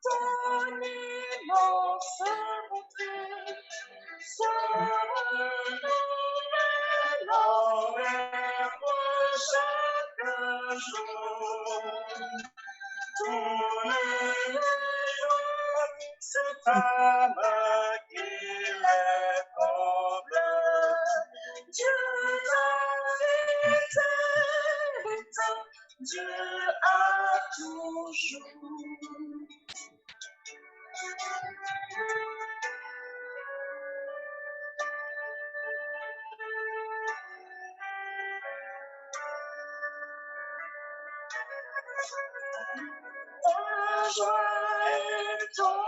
Ton immense bonté se renouvelle envers moi chaque jour. Tous les jours, c'est ta main qui les comble. Dieu t'invite, Dieu a toujours. Ta joie et ton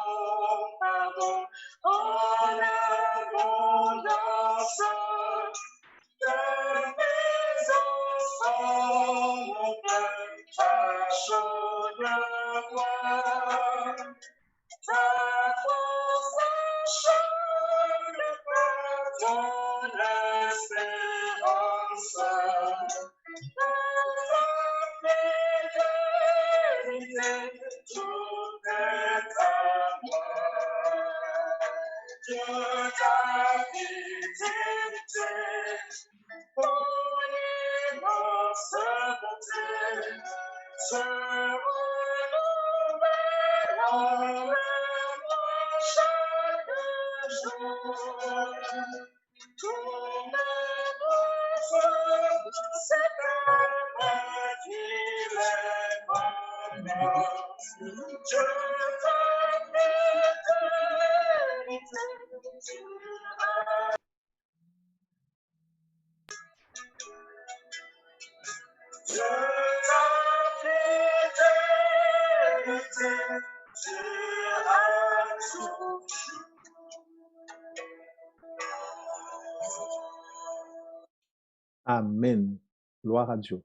pardon en abondance. De maison sans mon cœur, ta chaude voix. Ta force chaque pas, ton espérance. Ta fidélité, tout est à moi. Dieu t'a visité, ton immense bonté se renouvelle envers moi chaque jour. Tout m'avance, c'est ta main qui les commente. Dieu t'invite, Dieu t'a fidélité, Dieu a toujours. Amen. Gloire à Dieu.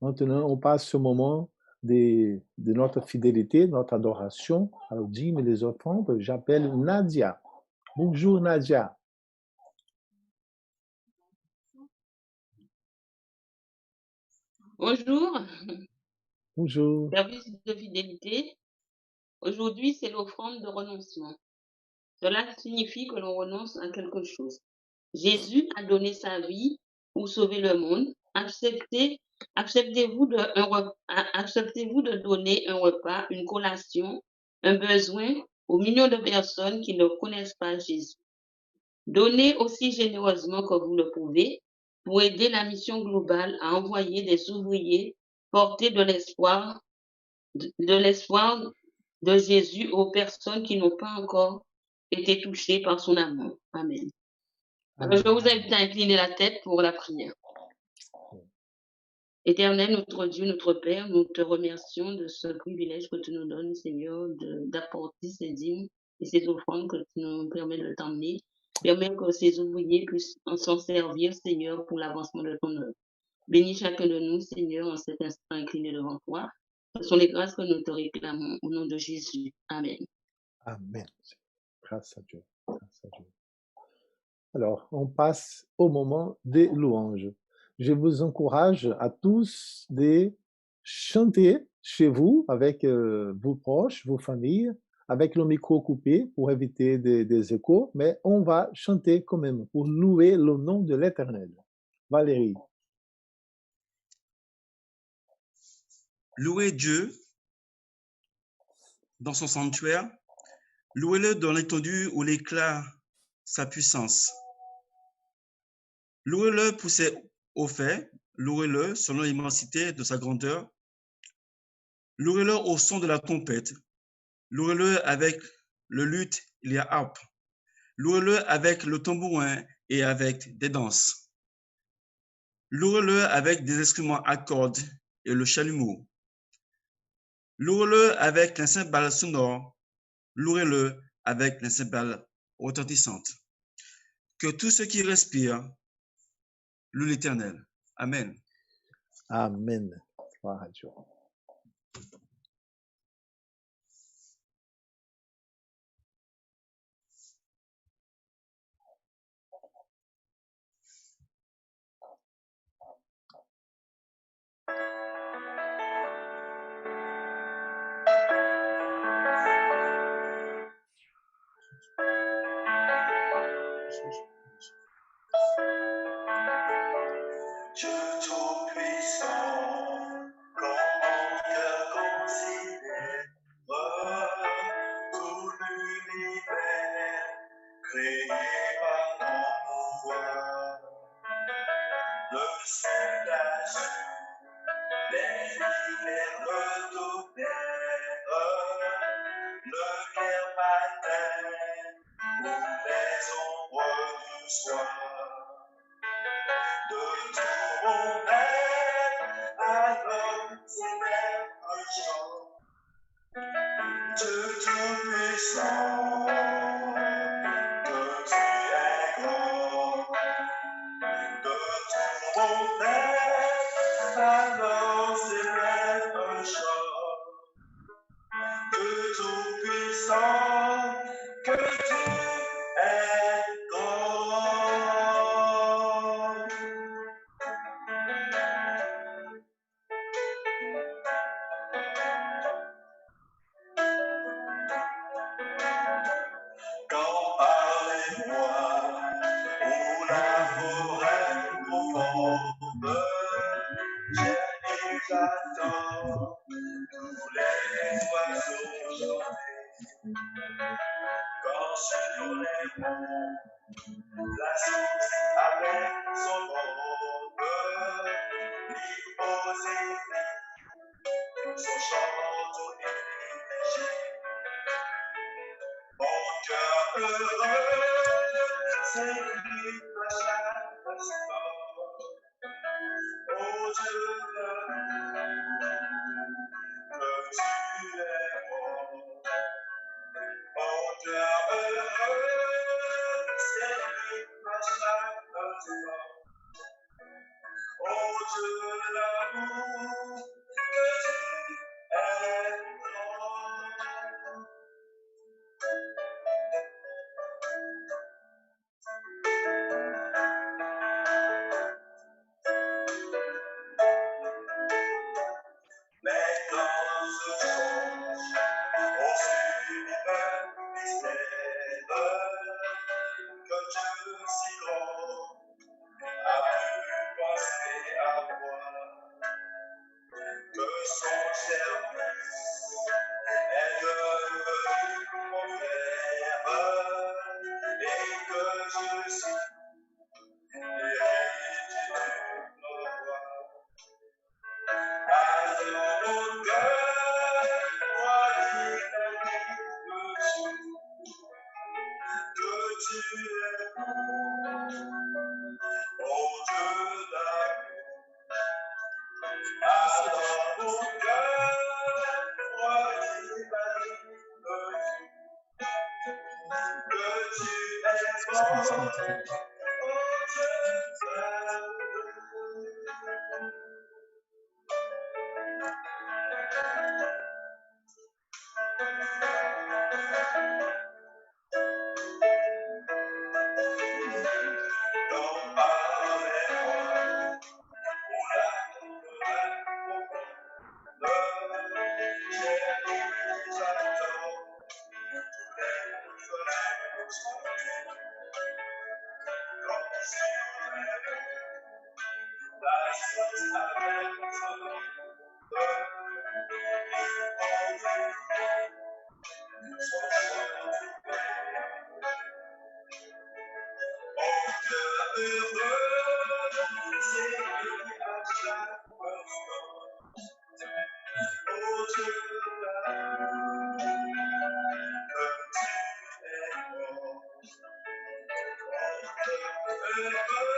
Maintenant, on passe ce moment de notre fidélité, notre adoration aux dîmes et les offrandes. J'appelle Nadia. Bonjour Nadia. Bonjour, Bonjour. service de fidélité. Aujourd'hui, c'est l'offrande de renoncement. Cela signifie que l'on renonce à quelque chose. Jésus a donné sa vie pour sauver le monde. Acceptez-vous de donner un repas, une collation, un besoin aux millions de personnes qui ne connaissent pas Jésus. Donnez aussi généreusement que vous le pouvez pour aider la mission globale à envoyer des ouvriers porter de l'espoir de Jésus aux personnes qui n'ont pas encore été touchées par son amour. Amen. Alors, je vous invite à incliner la tête pour la prière. Éternel, notre Dieu, notre Père, nous te remercions de ce privilège que tu nous donnes, Seigneur, d'apporter ces dîmes et ces offrandes que tu nous permets de t'emmener. Permets que ces ouvriers puissent s'en servir, Seigneur, pour l'avancement de ton œuvre. Bénis chacun de nous, Seigneur, en cet instant incliné devant toi. Ce sont les grâces que nous te réclamons au nom de Jésus. Amen. Amen. Grâce à Dieu. Grâce à Dieu. Alors, on passe au moment des louanges. Je vous encourage à tous de chanter chez vous, avec vos proches, vos familles, avec le micro coupé pour éviter des échos, mais on va chanter quand même pour louer le nom de l'Éternel. Valérie. Louez Dieu dans son sanctuaire, louez-le dans l'étendue où éclate sa puissance. Louez-le pour ses hauts faits, louez-le selon l'immensité de sa grandeur, louez-le au son de la trompette, louez-le avec le luth et les harpes, louez-le avec le tambourin et avec des danses. Louez-le avec des instruments à cordes et le chalumeau. Louez-le avec un cymbale sonore, louez-le avec un cymbale retentissante. Que tout ce qui respire loue l'Éternel. Amen. Amen. Gloire à Dieu. Dieu Tout-Puissant, quand mon cœur considère tout l'univers créé par ton pouvoir, le soulage, les rivières de toute terre, le clair matin ou les ombres du soir. De tout mon être à l'homme s'élève un chant. Dieu Tout-Puissant, que tu es grand. De tout mon être à l'homme s'élève un chant. Dieu Tout-Puissant, que tu es grand. Quand par les bois ou la forêt profonde, j'aime et j'attends tous les oiseaux chanter. Quand sur les monts, la source avec son ombre, l'hyposée, son chant léger. Mon cœur heureux s'écrit à chaque instant. Oh Dieu, que tu es bon. Mon cœur heureux s'écrit à chaque instant. Oh Dieu, l'amour que tu es grand. Maintenant je songe au sublime mystère que Dieu si grand a pu penser à moi, que son cher Fils est devenu mon frère et que je suis l'héritier du roi. Alors mon cœur croit que tu es bon, oh Dieu d'amour. Alors mon cœur croit que tu es bon, oh Dieu d'amour. Dans par les mois où la forêt profonde, j'ai dit j'attends tous les feux chanter. Comme sur les monts, la source avec son ombre, l'hyposée, son chant ouvert. Mon cœur heureux s'écrie à chaque instant. Oh Dieu d'amour, que tu es bon. Mon cœur heureux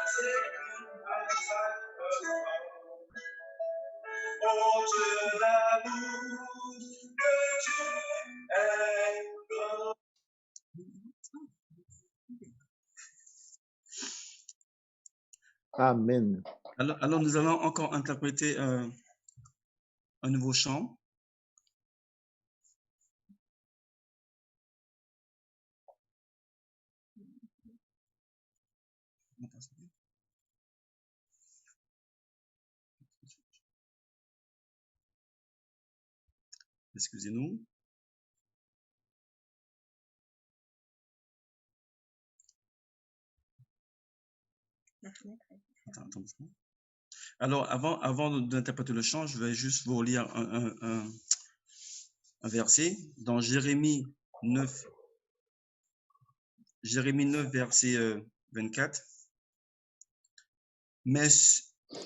s'écrie à chaque instant. Oh Dieu d'amour, que tu es grand. Amen. Alors nous allons encore interpréter un nouveau chant. Excusez-nous. Attends. Alors, avant d'interpréter le chant, je vais juste vous relire un verset dans Jérémie 9, verset 24. Mais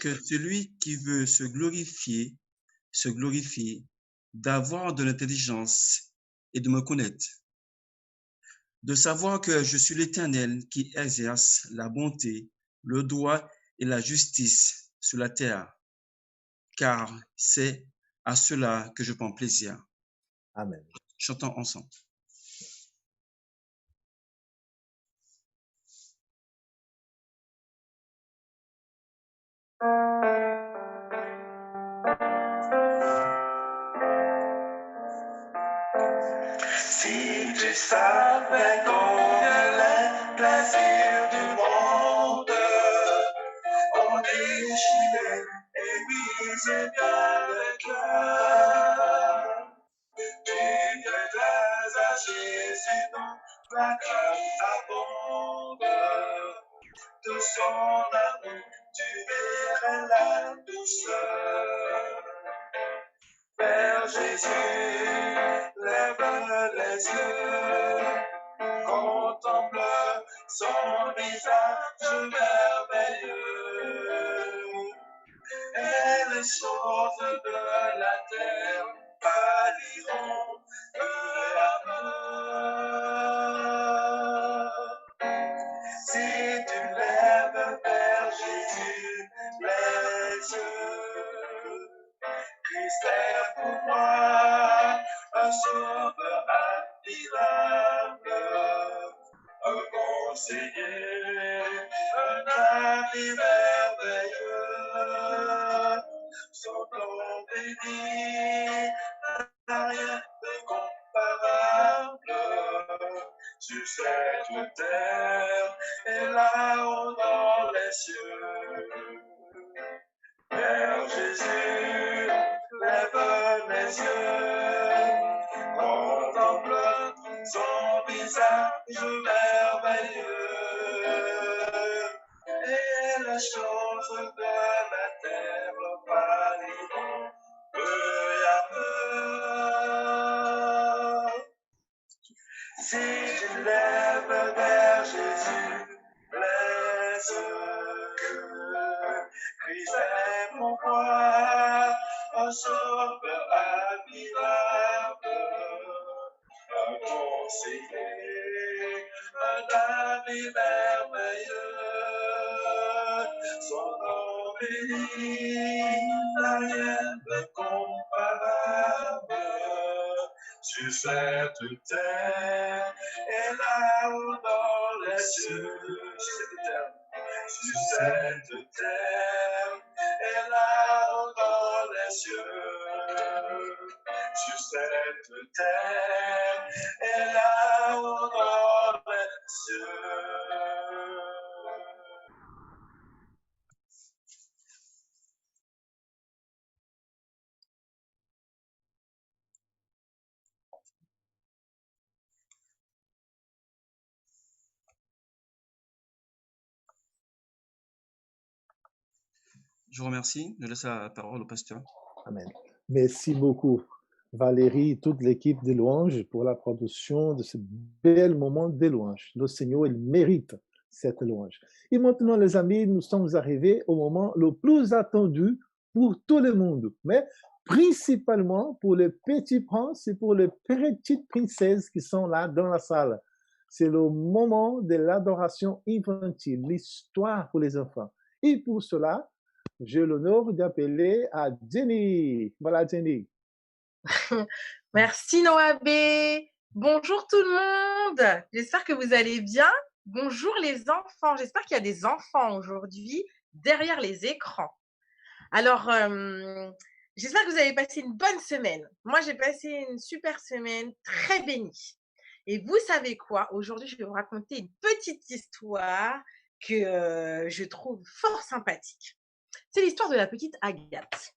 que celui qui veut se glorifie d'avoir de l'intelligence et de me connaître, de savoir que je suis l'Éternel qui exerce la bonté, le droit et la justice sur la terre, car c'est à cela que je prends plaisir. Amen. Chantons ensemble. Si tu savais combien les plaisirs du monde ont déchiré et brisé bien le cœur, tu viendras à Jésus dont la grâce abonde. De son amour, tu verras la douceur. Vers Jésus, lève les yeux, contemple son visage merveilleux. Et les choses de la terre pâliront peu à peu. Si tu lèves vers Jésus les yeux, Christ est pour moi un sauveur admirable, un conseiller, un ami merveilleux. Son nom béni n'a rien de comparable sur cette terre et là-haut dans les cieux. Vers Jésus, lève les yeux, contemple son visage merveilleux, et les choses de la terre pâliront peu à peu. Si tu lèves vers Jésus les yeux, Christ est pour moi un sauveur admirable, un conseiller, un ami merveilleux. Son nom béni n'a rien de comparable sur cette terre et là-haut dans les cieux. Sur cette terre et là-haut dans les cieux. Sur cette terre et là-haut dans les cieux. Je vous remercie. Je laisse la parole au pasteur. Amen. Merci beaucoup, Valérie et toute l'équipe de louanges pour la production de ce bel moment de louange. Le Seigneur, il mérite cette louange. Et maintenant, les amis, nous sommes arrivés au moment le plus attendu pour tout le monde, mais principalement pour les petits princes et pour les petites princesses qui sont là dans la salle. C'est le moment de l'adoration infantile, l'histoire pour les enfants. Et pour cela, j'ai l'honneur d'appeler à Jenny. Voilà, Jenny. Merci Noabé. Bonjour tout le monde. J'espère que vous allez bien. Bonjour les enfants. J'espère qu'il y a des enfants aujourd'hui derrière les écrans. Alors, j'espère que vous avez passé une bonne semaine. Moi, j'ai passé une super semaine, très bénie. Et vous savez quoi? Aujourd'hui, je vais vous raconter une petite histoire que je trouve fort sympathique. C'est l'histoire de la petite Agathe.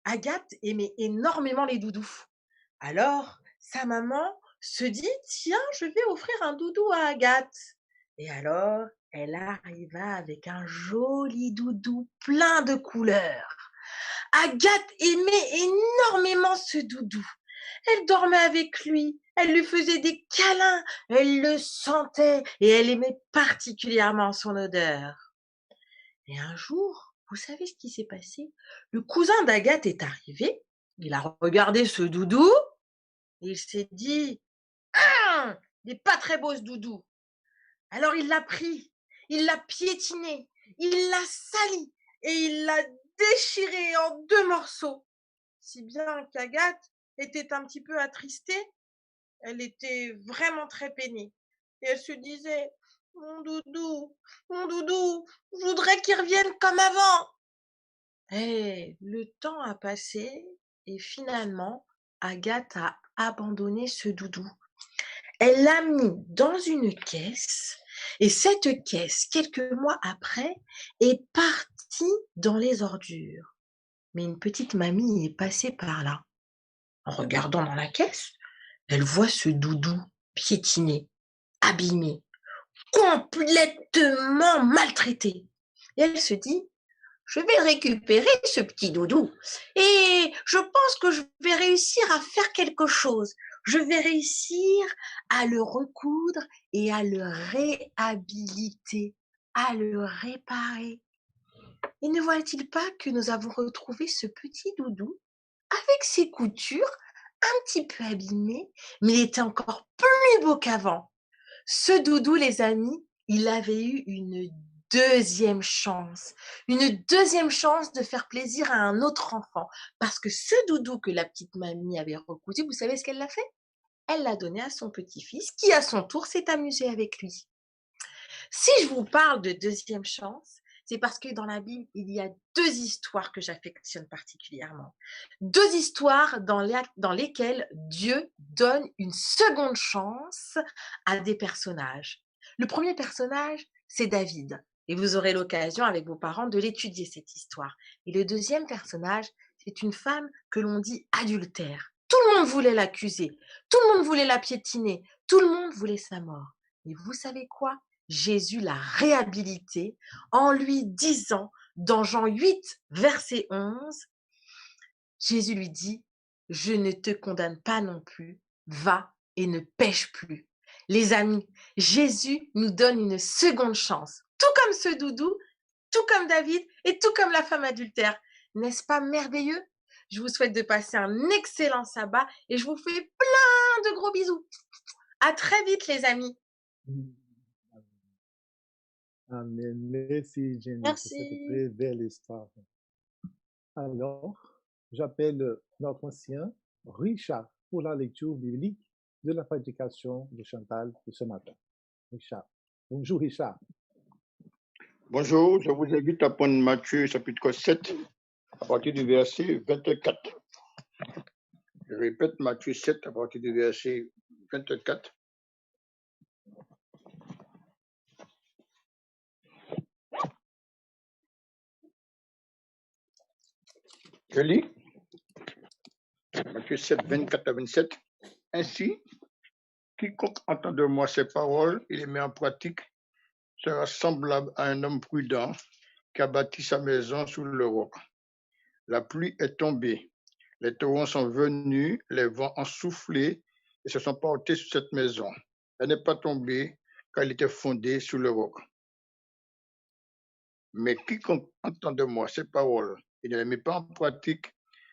Agathe aimait énormément les doudous. Alors, sa maman se dit, tiens, je vais offrir un doudou à Agathe. Et alors, elle arriva avec un joli doudou plein de couleurs. Agathe aimait énormément ce doudou. Elle dormait avec lui, elle lui faisait des câlins, elle le sentait et elle aimait particulièrement son odeur. Et un jour, vous savez ce qui s'est passé? Le cousin d'Agathe est arrivé, il a regardé ce doudou et il s'est dit « il n'est pas très beau ce doudou ». Alors il l'a pris, il l'a piétiné, il l'a sali et il l'a déchiré en 2 morceaux. Si bien qu'Agathe était un petit peu attristée, elle était vraiment très peinée. Et elle se disait « mon doudou, je voudrais qu'il revienne comme avant ». Et le temps a passé et finalement, Agathe a abandonné ce doudou. Elle l'a mis dans une caisse et cette caisse, quelques mois après, est partie dans les ordures. Mais une petite mamie est passée par là. En regardant dans la caisse, elle voit ce doudou piétiné, abîmé, complètement maltraité. Et elle se dit « je vais récupérer ce petit doudou et je pense que je vais réussir à faire quelque chose. Je vais réussir à le recoudre et à le réhabiliter, à le réparer. » Et ne voit-il pas que nous avons retrouvé ce petit doudou avec ses coutures un petit peu abîmées, mais il était encore plus beau qu'avant. Ce doudou, les amis, il avait eu une deuxième chance de faire plaisir à un autre enfant. Parce que ce doudou que la petite mamie avait recousu, vous savez ce qu'elle l'a fait? Elle l'a donné à son petit-fils qui, à son tour, s'est amusé avec lui. Si je vous parle de deuxième chance, c'est parce que dans la Bible, il y a 2 histoires que j'affectionne particulièrement. 2 histoires dans lesquelles Dieu donne une seconde chance à des personnages. Le premier personnage, c'est David. Et vous aurez l'occasion avec vos parents de l'étudier, cette histoire. Et le deuxième personnage, c'est une femme que l'on dit adultère. Tout le monde voulait l'accuser, tout le monde voulait la piétiner, tout le monde voulait sa mort. Mais vous savez quoi? Jésus l'a réhabilité en lui disant, dans Jean 8, verset 11, Jésus lui dit, « Je ne te condamne pas non plus, va et ne pêche plus. » Les amis, Jésus nous donne une seconde chance, tout comme ce doudou, tout comme David et tout comme la femme adultère. N'est-ce pas merveilleux? Je vous souhaite de passer un excellent sabbat et je vous fais plein de gros bisous. À très vite les amis. Amen. Merci, Jenny, pour cette Merci. très belle histoire. Alors, j'appelle notre ancien Richard pour la lecture biblique de la prédication de Chantal de ce matin. Richard. Bonjour, Richard. Bonjour, je vous invite à prendre Matthieu chapitre 7 à partir du verset 24. Je répète Matthieu 7 à partir du verset 24. Je lis Matthieu 7, 24 à 27. Ainsi, quiconque entend de moi ces paroles et les met en pratique sera semblable à un homme prudent qui a bâti sa maison sur le roc. La pluie est tombée, les torrents sont venus, les vents ont soufflé et se sont portés sur cette maison. Elle n'est pas tombée car elle était fondée sur le roc. Mais quiconque entend de moi ces paroles et ne les met pas en pratique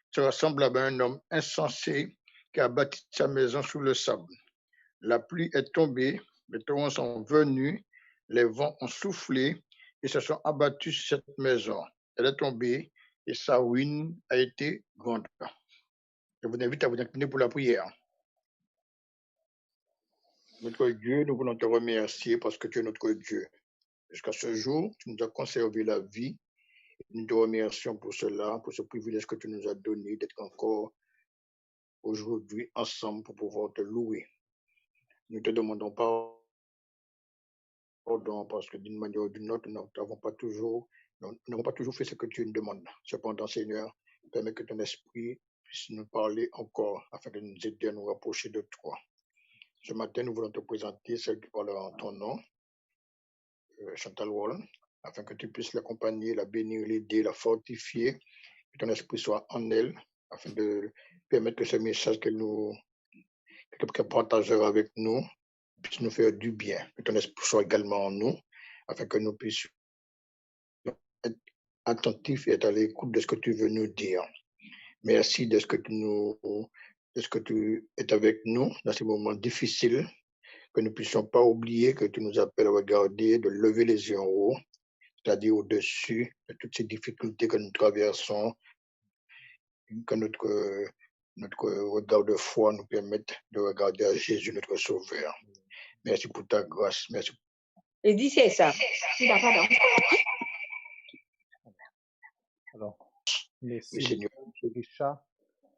sera semblable à un homme insensé qui a bâti sa maison sur le sable. La pluie est tombée, les torrents sont venus, les vents ont soufflé et se sont abattus sur cette maison. Elle est tombée et sa ruine a été grande. Je vous invite à vous incliner pour la prière. Notre Dieu, nous voulons te remercier parce que tu es notre Dieu. Jusqu'à ce jour, tu nous as conservé la vie. Nous te remercions pour cela, pour ce privilège que tu nous as donné d'être encore aujourd'hui ensemble pour pouvoir te louer. Nous te demandons pardon parce que d'une manière ou d'une autre, nous n'avons pas toujours fait ce que tu nous demandes. Cependant, Seigneur, permets que ton esprit puisse nous parler encore afin de nous aider à nous rapprocher de toi. Ce matin, nous voulons te présenter celle qui parlera en ton nom. Chantal Wall, afin que tu puisses l'accompagner, la bénir, l'aider, la fortifier, que ton esprit soit en elle, afin de permettre que ce message qu'elle partagera avec nous puisse nous faire du bien, que ton esprit soit également en nous, afin que nous puissions être attentifs et être à l'écoute de ce que tu veux nous dire. Merci de ce que tu es avec nous dans ces moments difficiles, que nous ne puissions pas oublier que tu nous appelles à regarder, de lever les yeux en haut, c'est-à-dire au-dessus de toutes ces difficultés que nous traversons, que notre regard de foi nous permette de regarder à Jésus, notre Sauveur. Merci pour ta grâce. Merci. Et dis c'est ça. Alors, merci, Oui, Seigneur. M. Richard.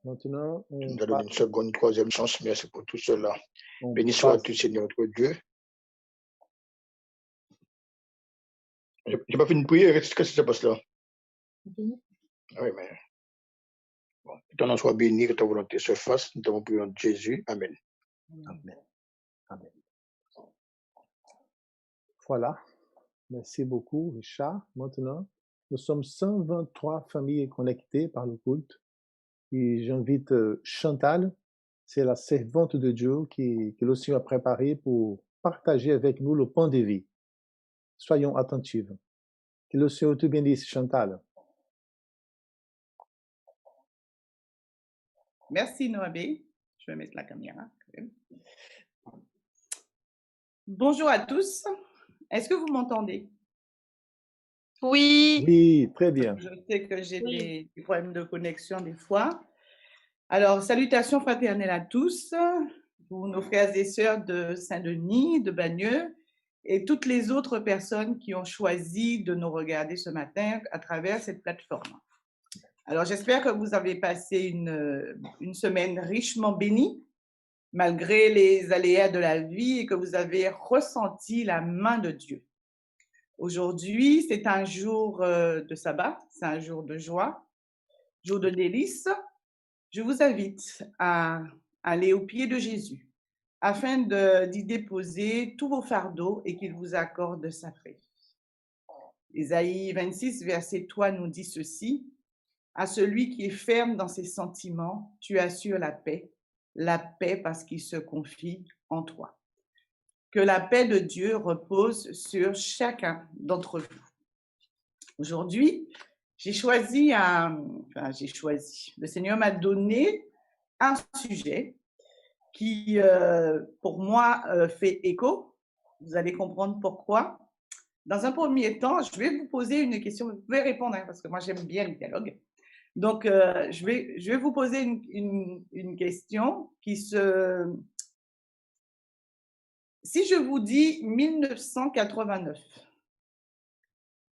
Maintenant, Tu nous as donné une seconde, une troisième chance. Merci pour tout cela. Béni passe. sois-tu, Seigneur, notre Dieu. Je n'ai pas fait une prière. Qu'est-ce que ça passe là? Oui, mais bon, que ton nom soit béni, que ta volonté se fasse. Nous t'avons prié en Jésus. Amen. Amen. Amen. Voilà. Merci beaucoup, Richard. Maintenant, nous sommes 123 familles connectées par le culte. Et j'invite Chantal, c'est la servante de Dieu que le Seigneur a préparée pour partager avec nous le pain de vie. Soyons attentifs. Que le Seigneur te bénisse, Chantal. Merci, Noabé. Je vais mettre la caméra. Bonjour à tous. Est-ce que vous m'entendez? Oui. Oui, très bien. Je sais que j'ai des problèmes de connexion des fois. Alors, salutations fraternelles à tous, pour nos frères et sœurs de Saint-Denis, de Bagneux, et toutes les autres personnes qui ont choisi de nous regarder ce matin à travers cette plateforme. Alors, j'espère que vous avez passé une semaine richement bénie, malgré les aléas de la vie, et que vous avez ressenti la main de Dieu. Aujourd'hui, c'est un jour de sabbat, c'est un jour de joie, jour de délices. Je vous invite à aller au pied de Jésus afin d'y déposer tous vos fardeaux et qu'il vous accorde sa paix. Ésaïe 26, verset 3 nous dit ceci: « À celui qui est ferme dans ses sentiments, tu assures la paix parce qu'il se confie en toi. » Que la paix de Dieu repose sur chacun d'entre vous. Aujourd'hui, le Seigneur m'a donné un sujet qui, pour moi, fait écho. Vous allez comprendre pourquoi. Dans un premier temps, je vais vous poser une question. Vous pouvez répondre, hein, parce que moi, j'aime bien le dialogue. Donc, je vais vous poser une question qui se... Si je vous dis 1989,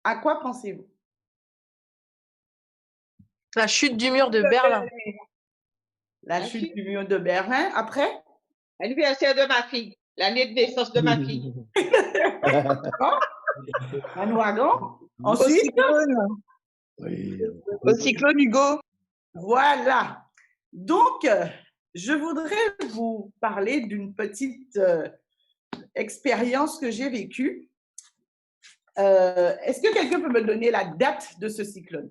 à quoi pensez-vous? La chute du mur de Berlin. La chute du mur de Berlin. Après? L'anniversaire de ma fille. L'année de naissance de ma fille. Un ouragan. Ensuite? Au cyclone Hugo. Voilà. Donc, je voudrais vous parler d'une petite expérience que j'ai vécue. Est-ce que quelqu'un peut me donner la date de ce cyclone?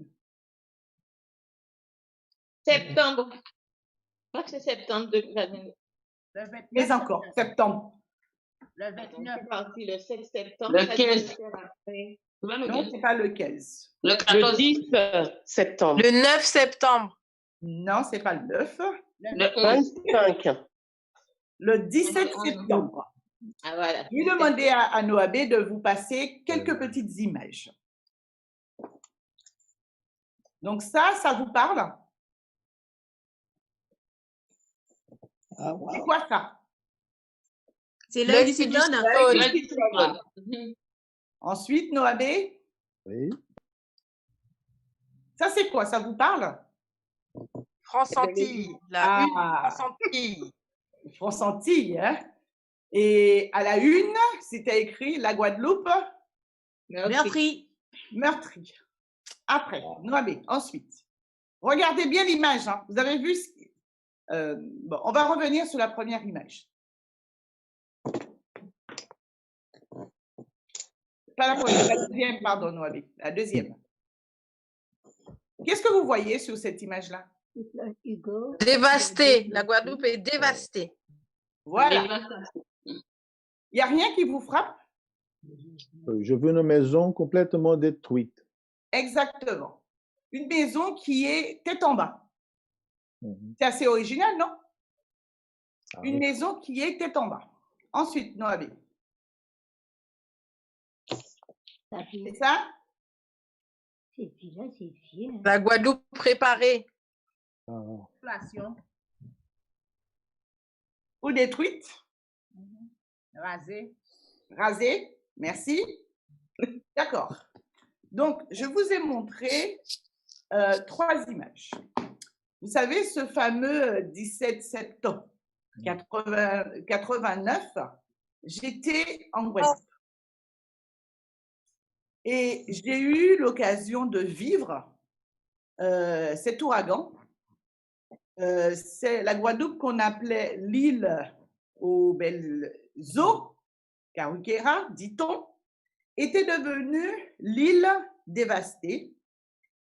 Septembre. Je crois que c'est septembre de l'année. Mais encore, septembre. Le 29. C'est parti le 7 septembre. Le 15. Non, ce n'est pas le 15. Le 14. 10 septembre. Le 9 septembre. Non, ce n'est pas le 9. Le 25. Le 17 septembre. Ah, voilà. Je vais demander à Noabé de vous passer quelques petites images. Donc ça vous parle? Ah, wow. C'est quoi ça? C'est l'œil du cyclone. Ensuite, Noabé? Oui. Ça, c'est quoi? Ça vous parle? France-Antilles. La une France-Antilles. France-Antilles, hein? Et à la une, c'était écrit la Guadeloupe Meurtri. meurtrie. Après, Noabé, ensuite. Regardez bien l'image. Hein. Vous avez vu? Bon, on va revenir sur la première image. Pas la première, la deuxième, pardon, Noabi, la deuxième. Qu'est-ce que vous voyez sur cette image-là? Dévasté. La Guadeloupe est dévastée. Voilà. Il n'y a rien qui vous frappe? Je veux une maison complètement détruite. Exactement. Une maison qui est tête en bas. C'est assez original, non? Une maison qui est tête en bas. Ensuite, Noabi. C'est ça? La Guadeloupe préparée. Ou détruite? Rasée, merci. D'accord. Donc, je vous ai montré 3 images. Vous savez, ce fameux 17 septembre 89, j'étais en Guadeloupe. Et j'ai eu l'occasion de vivre cet ouragan. C'est la Guadeloupe qu'on appelait l'île aux belles eaux, Karuikera, dit-on, était devenue l'île dévastée,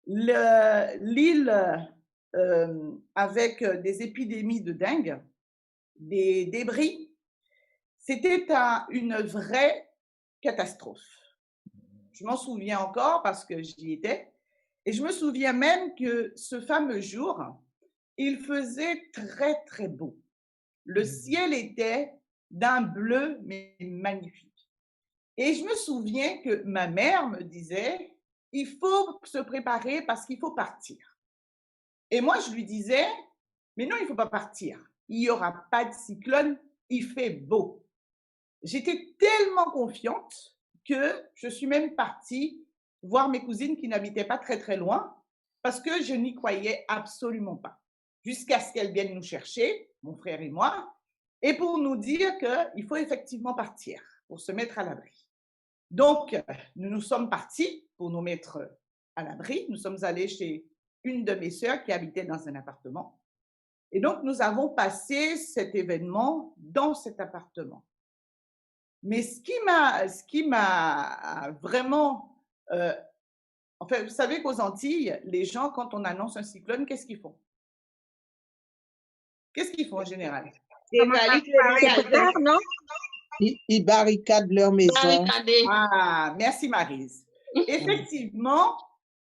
l'île avec des épidémies de dengue, des débris. C'était une vraie catastrophe. Je m'en souviens encore parce que j'y étais. Et je me souviens même que ce fameux jour, il faisait très, très beau. Le ciel était d'un bleu, mais magnifique. Et je me souviens que ma mère me disait, il faut se préparer parce qu'il faut partir. Et moi, je lui disais, mais non, il ne faut pas partir. Il n'y aura pas de cyclone, il fait beau. J'étais tellement confiante que je suis même partie voir mes cousines qui n'habitaient pas très, très loin parce que je n'y croyais absolument pas. Jusqu'à ce qu'elles viennent nous chercher, mon frère et moi, et pour nous dire qu'il faut effectivement partir pour se mettre à l'abri. Donc, nous sommes partis pour nous mettre à l'abri. Nous sommes allés chez une de mes sœurs qui habitait dans un appartement. Et donc, nous avons passé cet événement dans cet appartement. Mais ce qui m'a vraiment... en fait, vous savez qu'aux Antilles, les gens, quand on annonce un cyclone, qu'est-ce qu'ils font? Qu'est-ce qu'ils font en général? Non? Ils barricadent leur maison. Barricadé. Ah, merci Maryse. Effectivement,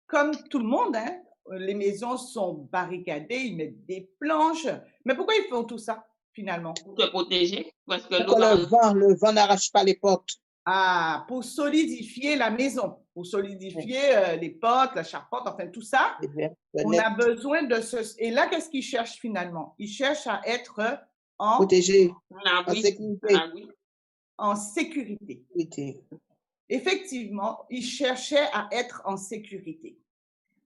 comme tout le monde, hein, les maisons sont barricadées, ils mettent des planches. Mais pourquoi ils font tout ça, finalement? Pour te protéger. Parce que Pour que le vent n'arrache pas les portes. Ah, pour solidifier la maison, pour solidifier les portes, la charpente, enfin tout ça, on a besoin de ce... Et là, qu'est-ce qu'ils cherchent finalement? Ils cherchent à être en... protégés, en sécurité. En sécurité. Effectivement, ils cherchaient à être en sécurité.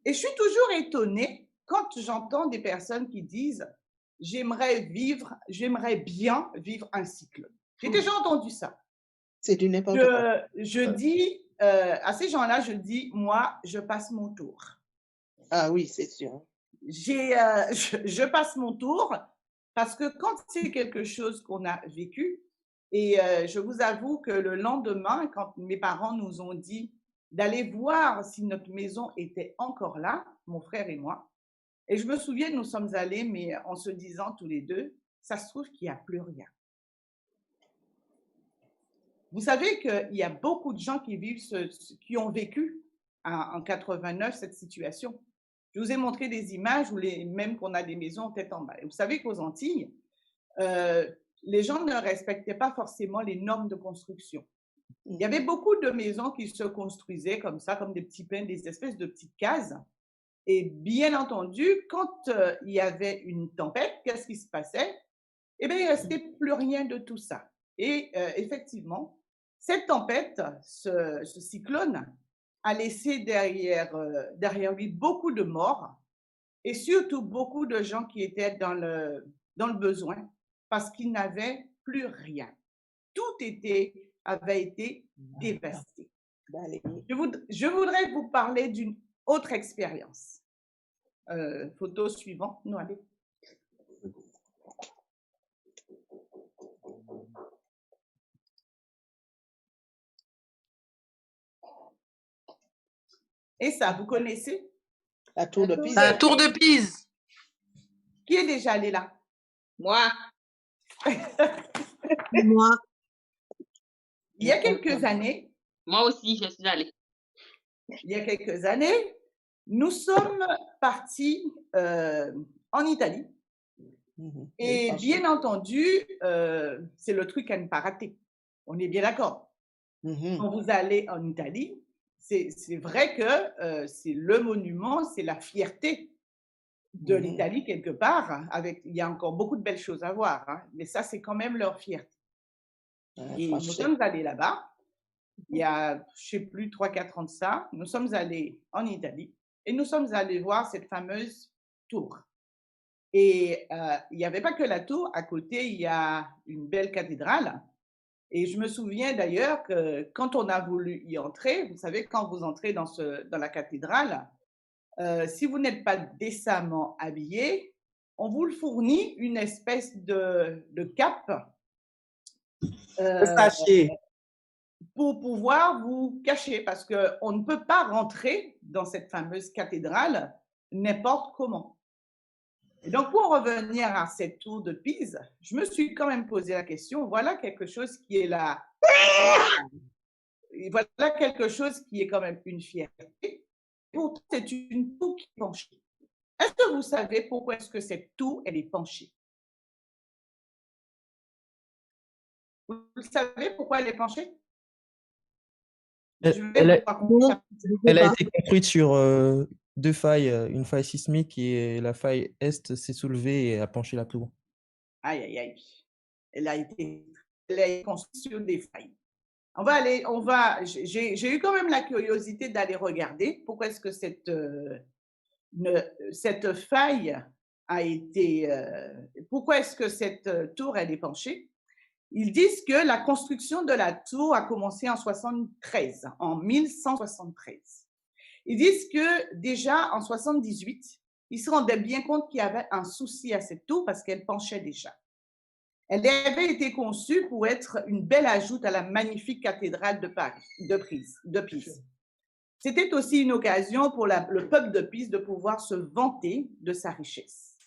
Et je suis toujours étonnée quand j'entends des personnes qui disent « j'aimerais bien vivre un cyclone ». J'ai déjà entendu ça. C'est du n'importe quoi. Je dis à ces gens-là, je dis, moi, je passe mon tour. Ah oui, c'est sûr. Je passe mon tour parce que quand c'est quelque chose qu'on a vécu, et je vous avoue que le lendemain, quand mes parents nous ont dit d'aller voir si notre maison était encore là, mon frère et moi, et je me souviens, nous sommes allés, mais en se disant tous les deux, ça se trouve qu'il n'y a plus rien. Vous savez qu'il y a beaucoup de gens qui ont vécu en 89 cette situation. Je vous ai montré des images où même qu'on a des maisons tête en bas. Et vous savez qu'aux Antilles, les gens ne respectaient pas forcément les normes de construction. Il y avait beaucoup de maisons qui se construisaient comme ça, comme des petits pains, des espèces de petites cases. Et bien entendu, quand il y avait une tempête, qu'est-ce qui se passait? Eh bien, il ne restait plus rien de tout ça. Et effectivement, cette tempête, ce cyclone, a laissé derrière lui beaucoup de morts et surtout beaucoup de gens qui étaient dans le besoin parce qu'ils n'avaient plus rien. Tout avait été dévasté. Je voudrais vous parler d'une autre expérience. Photo suivante. Non, allez. Et ça, vous connaissez? La tour de Pise. La tour de Pise. Qui est déjà allé là? Moi. Moi. Il y a quelques années, Moi aussi, je suis allée. nous sommes partis en Italie. Et bien entendu, c'est le truc à ne pas rater. On est bien d'accord. Quand vous allez en Italie, c'est vrai que c'est le monument, c'est la fierté de l'Italie quelque part. Il y a encore beaucoup de belles choses à voir, hein, mais ça, c'est quand même leur fierté. Et nous sommes allés là-bas. Il y a, je ne sais plus, 3-4 ans de ça. Nous sommes allés en Italie et nous sommes allés voir cette fameuse tour. Et il n'y avait pas que la tour. À côté, il y a une belle cathédrale. Et je me souviens d'ailleurs que quand on a voulu y entrer, vous savez, quand vous entrez dans la cathédrale, si vous n'êtes pas décemment habillé, on vous fournit une espèce de cape pour pouvoir vous cacher, parce qu'on ne peut pas rentrer dans cette fameuse cathédrale n'importe comment. Et donc, pour revenir à cette tour de Pise, je me suis quand même posé la question, voilà quelque chose qui est là. Voilà quelque chose qui est quand même une fierté. Pourtant, c'est une tour qui est penchée. Est-ce que vous savez pourquoi est-ce que cette tour, elle est penchée? Vous savez pourquoi elle est penchée? Elle a été construite sur deux failles, une faille sismique et la faille est s'est soulevée et a penché la tour. Aïe, aïe, aïe. Elle a été construite sur des failles. J'ai eu quand même la curiosité d'aller regarder pourquoi est-ce que cette faille a été, pourquoi est-ce que cette tour elle est penchée. Ils disent que la construction de la tour a commencé en 1173. Ils disent que déjà en 78, ils se rendaient bien compte qu'il y avait un souci à cette tour parce qu'elle penchait déjà. Elle avait été conçue pour être une belle ajoute à la magnifique cathédrale de Pise. C'était aussi une occasion pour le peuple de Pise de pouvoir se vanter de sa richesse.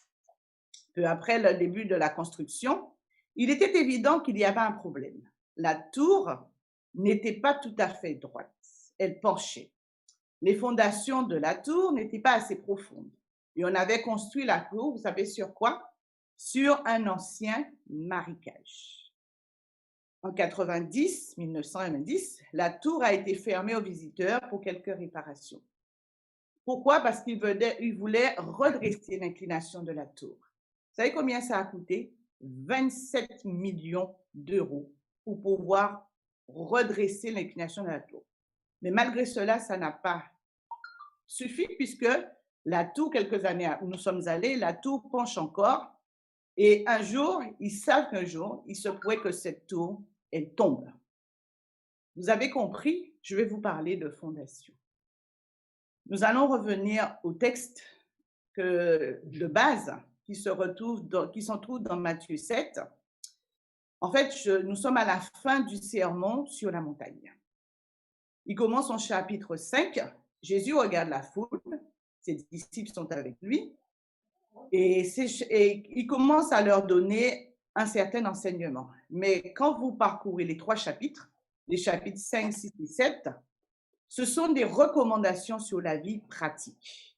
Peu après le début de la construction, il était évident qu'il y avait un problème. La tour n'était pas tout à fait droite, elle penchait. Les fondations de la tour n'étaient pas assez profondes. Et on avait construit la tour, vous savez sur quoi? Sur un ancien marécage. En 1990, la tour a été fermée aux visiteurs pour quelques réparations. Pourquoi? Parce qu'ils voulaient redresser l'inclination de la tour. Vous savez combien ça a coûté? 27 millions d'euros pour pouvoir redresser l'inclination de la tour. Mais malgré cela, ça n'a pas suffi puisque la tour, quelques années où nous sommes allés, la tour penche encore. Et un jour, ils savent qu'un jour, il se pourrait que cette tour, elle tombe. Vous avez compris? Je vais vous parler de fondation. Nous allons revenir au texte de base qui se trouve dans Matthieu 7. En fait, nous sommes à la fin du sermon sur la montagne. Il commence en chapitre 5. Jésus regarde la foule. Ses disciples sont avec lui. Et il commence à leur donner un certain enseignement. Mais quand vous parcourez les 3 chapitres, les chapitres 5, 6 et 7, ce sont des recommandations sur la vie pratique.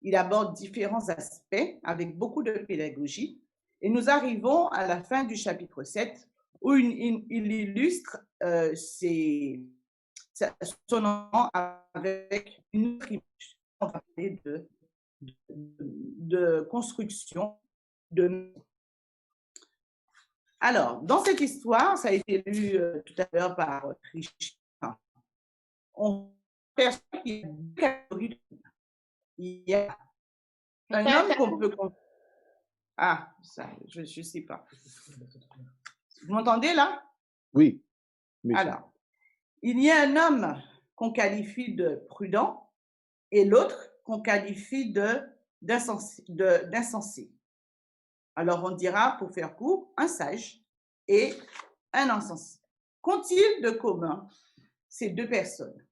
Il aborde différents aspects avec beaucoup de pédagogie. Et nous arrivons à la fin du chapitre 7 où il illustre son nom avec une autre image. On va parler de construction de. Alors, dans cette histoire, ça a été lu tout à l'heure par Richard. On perçoit qu'il y a 2 catégories de hommes. Il y a un homme qu'on peut. Ah, ça, je ne sais pas. Vous m'entendez là? Oui. Alors, il y a un homme qu'on qualifie de prudent et l'autre qu'on qualifie d'insensé. Alors, on dira, pour faire court, un sage et un insensé. Qu'ont-ils de commun, ces 2 personnes?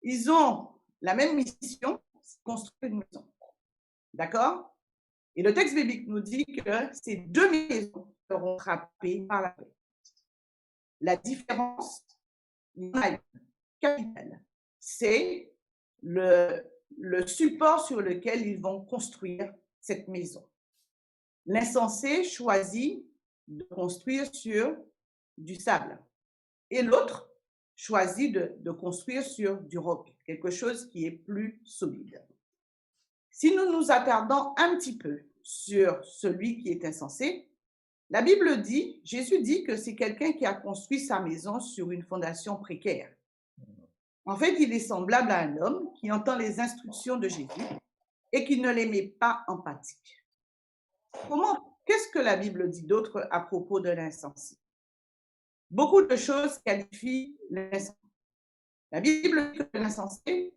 Ils ont la même mission, c'est construire une maison. D'accord? Et le texte biblique nous dit que ces deux maisons seront frappées par la peste. La différence capitale, c'est le support sur lequel ils vont construire cette maison. L'insensé choisit de construire sur du sable et l'autre choisit de construire sur du roc, quelque chose qui est plus solide. Si nous nous attardons un petit peu sur celui qui est insensé, la Bible dit, Jésus dit que c'est quelqu'un qui a construit sa maison sur une fondation précaire. En fait, il est semblable à un homme qui entend les instructions de Jésus et qui ne les met pas en pratique. Qu'est-ce que la Bible dit d'autre à propos de l'insensé? Beaucoup de choses qualifient l'insensé. La Bible dit que l'insensé,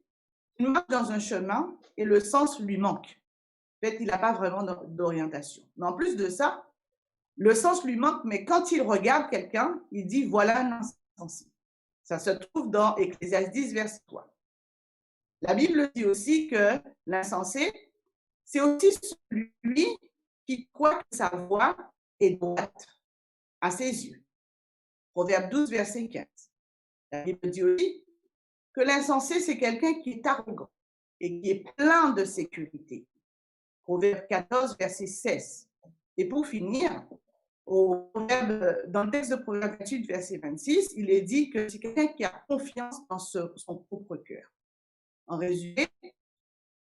il marche dans un chemin et le sens lui manque. En fait, il n'a pas vraiment d'orientation. Mais en plus de ça, le sens lui manque, mais quand il regarde quelqu'un, il dit « voilà un insensé ». Ça se trouve dans Ecclésiaste 10, verset 3. La Bible dit aussi que l'insensé, c'est aussi celui qui croit que sa voix est droite à ses yeux. Proverbe 12, verset 15. La Bible dit aussi que l'insensé, c'est quelqu'un qui est arrogant et qui est plein de sécurité. Proverbe 14, verset 16. Et pour finir, dans le texte de Proverbe 28, verset 26, il est dit que c'est quelqu'un qui a confiance dans son propre cœur. En résumé,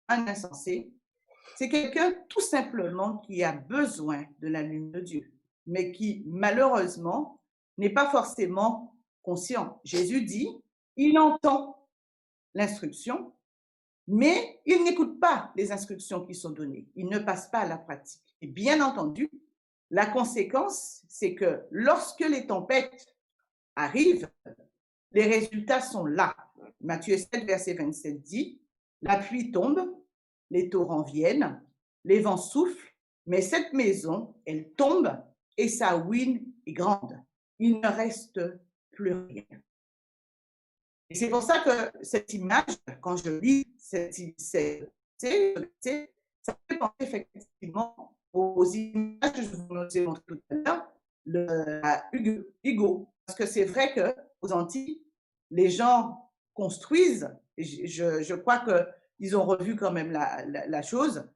un insensé, c'est quelqu'un tout simplement qui a besoin de la lumière de Dieu, mais qui malheureusement n'est pas forcément conscient. Jésus dit, il entend l'instruction, mais il n'écoute pas les instructions qui sont données. Il ne passe pas à la pratique. Et bien entendu, la conséquence, c'est que lorsque les tempêtes arrivent, les résultats sont là. Matthieu 7, verset 27 dit, la pluie tombe, les torrents viennent, les vents soufflent, mais cette maison, elle tombe et sa ruine est grande. Il ne reste plus rien. Et c'est pour ça que cette image, quand je lis ça me fait penser effectivement aux images que je vous ai montrées tout à l'heure, à Hugo. Parce que c'est vrai qu'aux Antilles, les gens construisent, je crois qu'ils ont revu quand même la chose.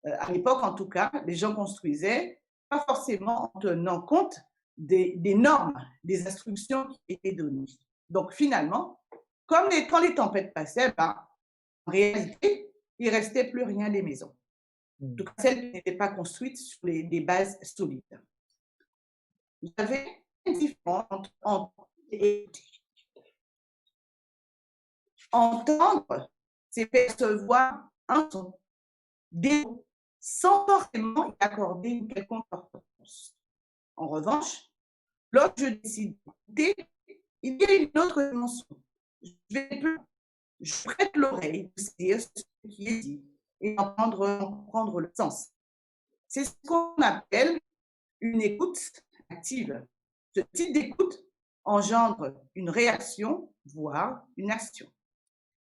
À l'époque, en tout cas, les gens construisaient, pas forcément en tenant compte des normes, des instructions qui étaient données. Donc finalement, quand les tempêtes passaient, en réalité, il ne restait plus rien des maisons. En tout cas, celles qui n'étaient pas construites sur des bases solides. Vous avez une différence entre entendre, c'est percevoir un son, sans forcément y accorder une quelconque importance. En revanche, lorsque je décide d'écouter, il y a une autre dimension. Je prête l'oreille pour dire ce qui est dit et en prendre le sens. C'est ce qu'on appelle une écoute active. Ce type d'écoute engendre une réaction, voire une action.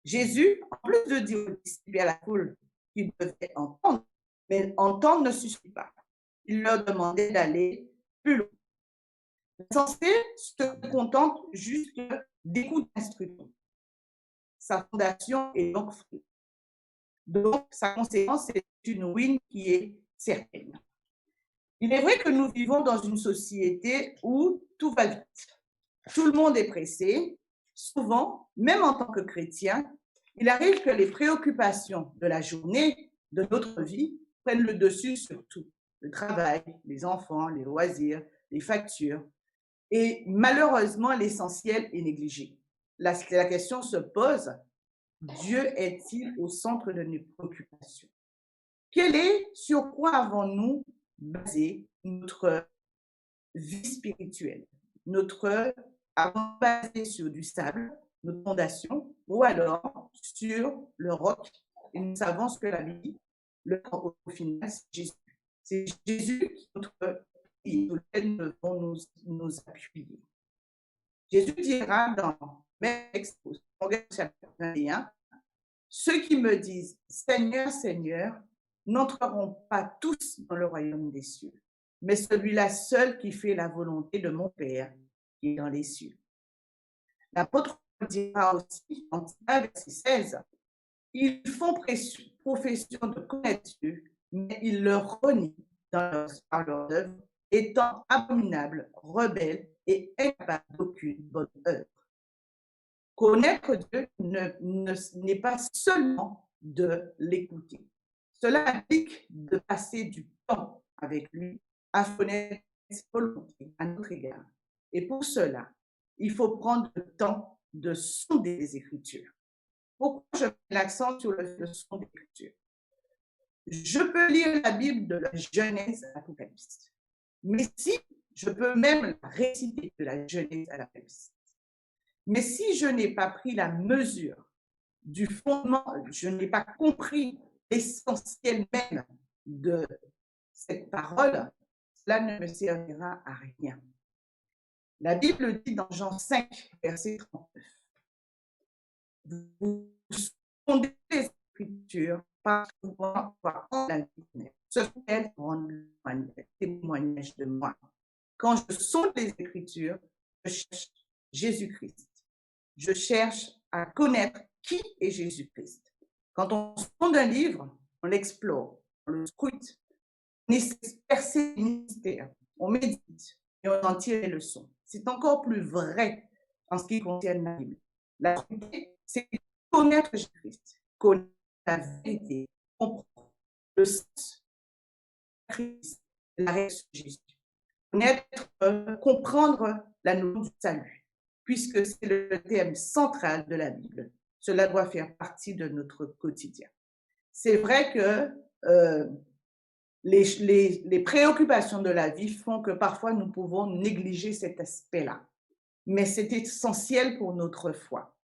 Jésus, en plus de dire aux disciples et à la foule qu'ils devaient entendre, mais entendre ne suffit pas. Il leur demandait d'aller plus loin. L'insensé se contente juste d'écoute d'instruction. Sa fondation est donc free. Donc, sa conséquence, c'est une ruine qui est certaine. Il est vrai que nous vivons dans une société où tout va vite. Tout le monde est pressé. Souvent, même en tant que chrétien, il arrive que les préoccupations de la journée, de notre vie, prennent le dessus sur tout. Le travail, les enfants, les loisirs, les factures. Et malheureusement, l'essentiel est négligé. La question se pose, Dieu est-il au centre de nos préoccupations? Sur quoi avons-nous basé notre vie spirituelle? Avons basé sur du sable, notre fondation, ou alors sur le roc? Et nous savons ce que la Bible dit, au final, c'est Jésus. C'est Jésus qui est notre sur lequel nous devons nous appuyer. Jésus dira dans même texte, chapitre 21, Ceux qui me disent « Seigneur, Seigneur » n'entreront pas tous dans le royaume des cieux, mais celui-là seul qui fait la volonté de mon Père qui est dans les cieux. L'apôtre dira aussi en 1 verset 16, « Ils font profession de connaître Dieu, mais ils le renient par leurs œuvres, étant abominables, rebelles et incapables d'aucune bonne œuvre. » Connaître Dieu n'est pas seulement de l'écouter. Cela implique de passer du temps avec lui à connaître ses volontés à notre égard. Et pour cela, il faut prendre le temps de sonder les Écritures. Pourquoi je mets l'accent sur le son des Écritures? Je peux lire la Bible de la Genèse à l'Apocalypse. Mais si je peux même la réciter de la Genèse à l'Apocalypse. Mais si je n'ai pas pris la mesure du fondement, je n'ai pas compris l'essentiel même de cette parole, cela ne me servira à rien. La Bible dit dans Jean 5, verset 39, « Vous sondez les Écritures parce que vous pensez avoir la vie. Ce qu'elles rendent témoignage de moi. Quand je sonde les Écritures, je cherche Jésus-Christ. Je cherche à connaître qui est Jésus-Christ. Quand on sonde un livre, on l'explore, on le scrute, on essaie de percer le mystère, on médite et on en tire les leçons. C'est encore plus vrai en ce qui concerne la Bible. La vérité, c'est connaître Jésus-Christ, connaître la vérité, comprendre le sens de Christ, la résurrection de Jésus. Comprendre la notion du salut, puisque c'est le thème central de la Bible. Cela doit faire partie de notre quotidien. C'est vrai que les préoccupations de la vie font que parfois nous pouvons négliger cet aspect-là, mais c'est essentiel pour notre foi.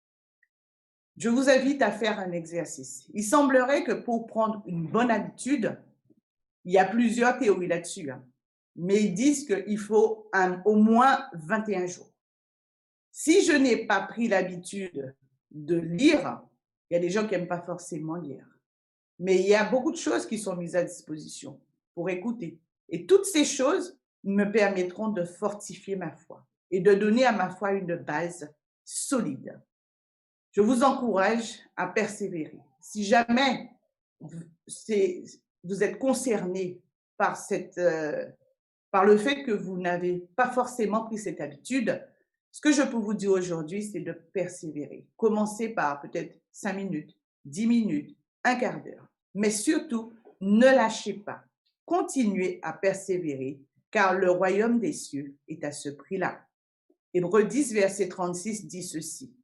Je vous invite à faire un exercice. Il semblerait que pour prendre une bonne habitude, il y a plusieurs théories là-dessus, hein, mais ils disent qu'il faut au moins 21 jours. Si je n'ai pas pris l'habitude de lire, il y a des gens qui n'aiment pas forcément lire, mais il y a beaucoup de choses qui sont mises à disposition pour écouter. Et toutes ces choses me permettront de fortifier ma foi et de donner à ma foi une base solide. Je vous encourage à persévérer. Si jamais vous êtes concerné par le fait que vous n'avez pas forcément pris cette habitude, ce que je peux vous dire aujourd'hui, c'est de persévérer. Commencez par peut-être 5 minutes, 10 minutes, un quart d'heure. Mais surtout, ne lâchez pas. Continuez à persévérer, car le royaume des cieux est à ce prix-là. Hébreux 10, verset 36 dit ceci.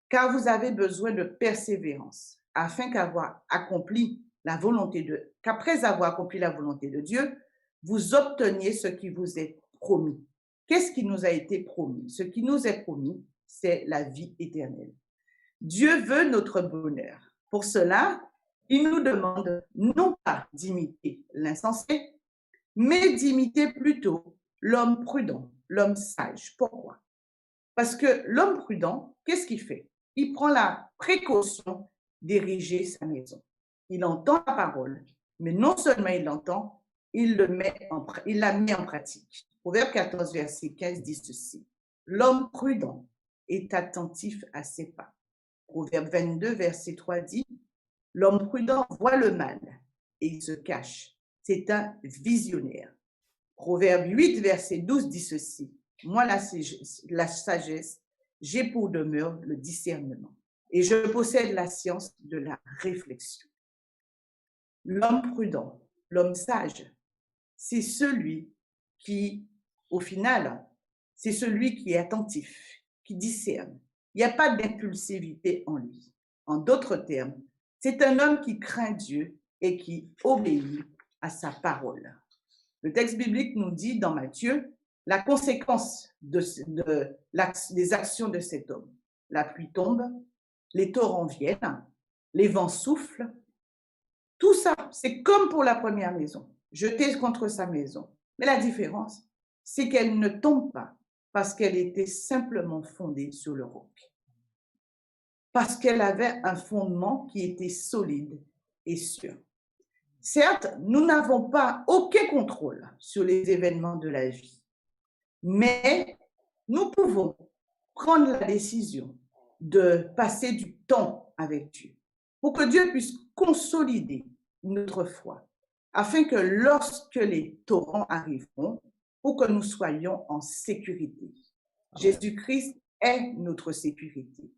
Car vous avez besoin de persévérance, afin qu'après avoir accompli la volonté de Dieu, vous obteniez ce qui vous est promis. Qu'est-ce qui nous a été promis? Ce qui nous est promis, c'est la vie éternelle. Dieu veut notre bonheur. Pour cela, il nous demande non pas d'imiter l'insensé, mais d'imiter plutôt l'homme prudent, l'homme sage. Pourquoi? Parce que l'homme prudent, qu'est-ce qu'il fait? Il prend la précaution d'ériger sa maison. Il entend la parole, mais non seulement il l'entend, il la met en pratique. Proverbe 14, verset 15 dit ceci. L'homme prudent est attentif à ses pas. Proverbe 22, verset 3 dit, l'homme prudent voit le mal et il se cache. C'est un visionnaire. Proverbe 8, verset 12 dit ceci. Moi, la sagesse, j'ai pour demeure le discernement et je possède la science de la réflexion. L'homme prudent, l'homme sage, c'est celui qui, au final, c'est celui qui est attentif, qui discerne. Il n'y a pas d'impulsivité en lui. En d'autres termes, c'est un homme qui craint Dieu et qui obéit à sa parole. Le texte biblique nous dit dans Matthieu la conséquence des actions de cet homme. La pluie tombe, les torrents viennent, les vents soufflent. Tout ça, c'est comme pour la première maison, jetée contre sa maison. Mais la différence, c'est qu'elle ne tombe pas parce qu'elle était simplement fondée sur le roc. parce qu'elle avait un fondement qui était solide et sûr. Certes, nous n'avons pas aucun contrôle sur les événements de la vie, mais nous pouvons prendre la décision de passer du temps avec Dieu pour que Dieu puisse consolider notre foi, afin que lorsque les torrents arriveront, pour que nous soyons en sécurité. Jésus-Christ est notre sécurité.